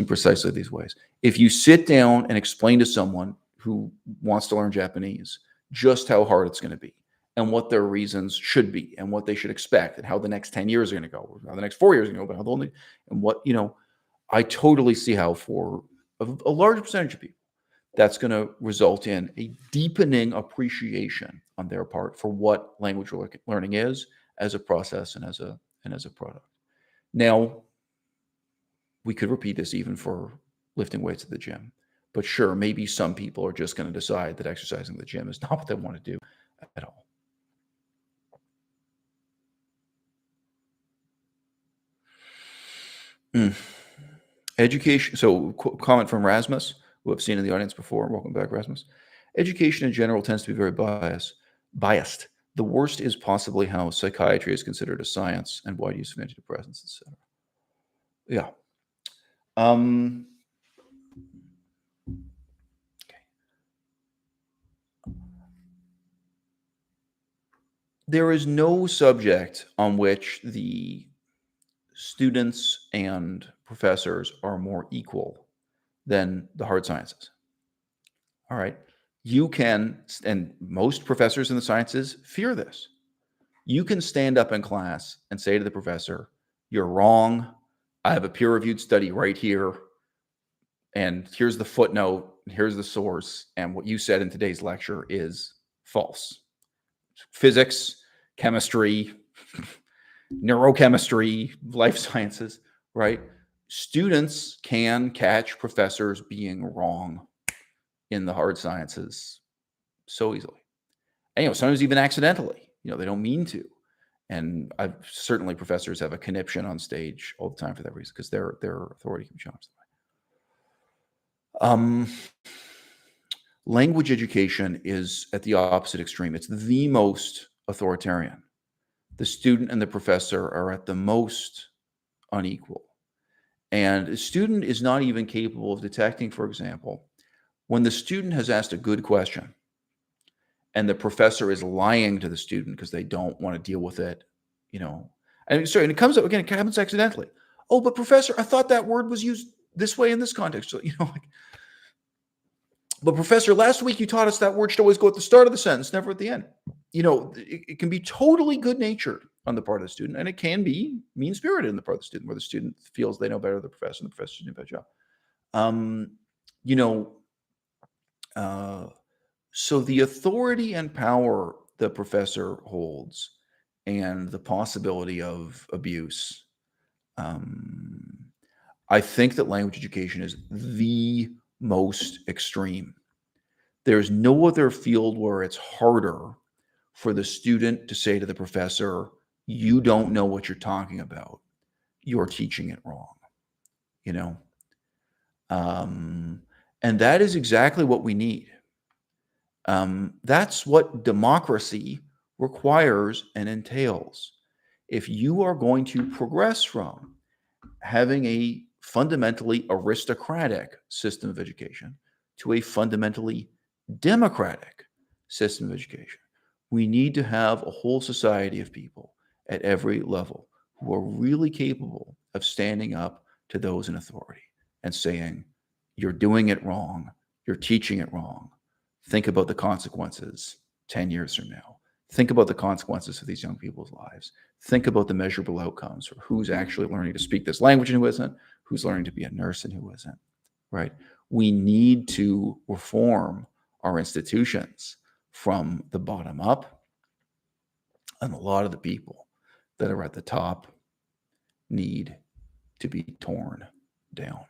precisely these ways. If you sit down and explain to someone who wants to learn Japanese just how hard it's going to be and what their reasons should be and what they should expect and how the next 10 years are going to go, or how the next 4 years are going to go, but how only, and what, I totally see how for a large percentage of people, that's going to result in a deepening appreciation on their part for what language learning is as a process and as a product. Now, we could repeat this even for lifting weights at the gym, but sure, maybe some people are just going to decide that exercising at the gym is not what they want to do at all. Education. So, comment from Rasmus, who I've seen in the audience before. Welcome back, Rasmus. Education in general tends to be very biased. The worst is possibly how psychiatry is considered a science and wide use of antidepressants, etc. Yeah. There is no subject on which the students and professors are more equal than the hard sciences. All right. You can, and most professors in the sciences fear this. You can stand up in class and say to the professor, "You're wrong. I have a peer-reviewed study right here. And here's the footnote. Here's the source. And what you said in today's lecture is false. Physics, chemistry, neurochemistry, life sciences," right? Students can catch professors being wrong in the hard sciences so easily. And, sometimes even accidentally, they don't mean to. And certainly professors have a conniption on stage all the time for that reason, because their authority can be challenged. Language education is at the opposite extreme. It's the most authoritarian. The student and the professor are at the most unequal. And the student is not even capable of detecting, for example, when the student has asked a good question and the professor is lying to the student because they don't want to deal with it, And sorry, and it comes up again, it happens accidentally. "Oh, but professor, I thought that word was used this way in this context." So, "But professor, last week you taught us that word should always go at the start of the sentence, never at the end." It can be totally good-natured on the part of the student, and it can be mean-spirited on the part of the student, where the student feels they know better than the professor, and the professor doing a better job. So the authority and power the professor holds and the possibility of abuse, I think that language education is the most extreme. There's no other field where it's harder for the student to say to the professor, "You don't know what you're talking about. You're teaching it wrong." And that is exactly what we need. That's what democracy requires and entails. If you are going to progress from having a fundamentally aristocratic system of education to a fundamentally democratic system of education, we need to have a whole society of people at every level who are really capable of standing up to those in authority and saying, you're doing it wrong. You're teaching it wrong. Think about the consequences 10 years from now. Think about the consequences of these young people's lives. Think about the measurable outcomes for who's actually learning to speak this language and who isn't, who's learning to be a nurse and who isn't, right? We need to reform our institutions from the bottom up. And a lot of the people that are at the top need to be torn down.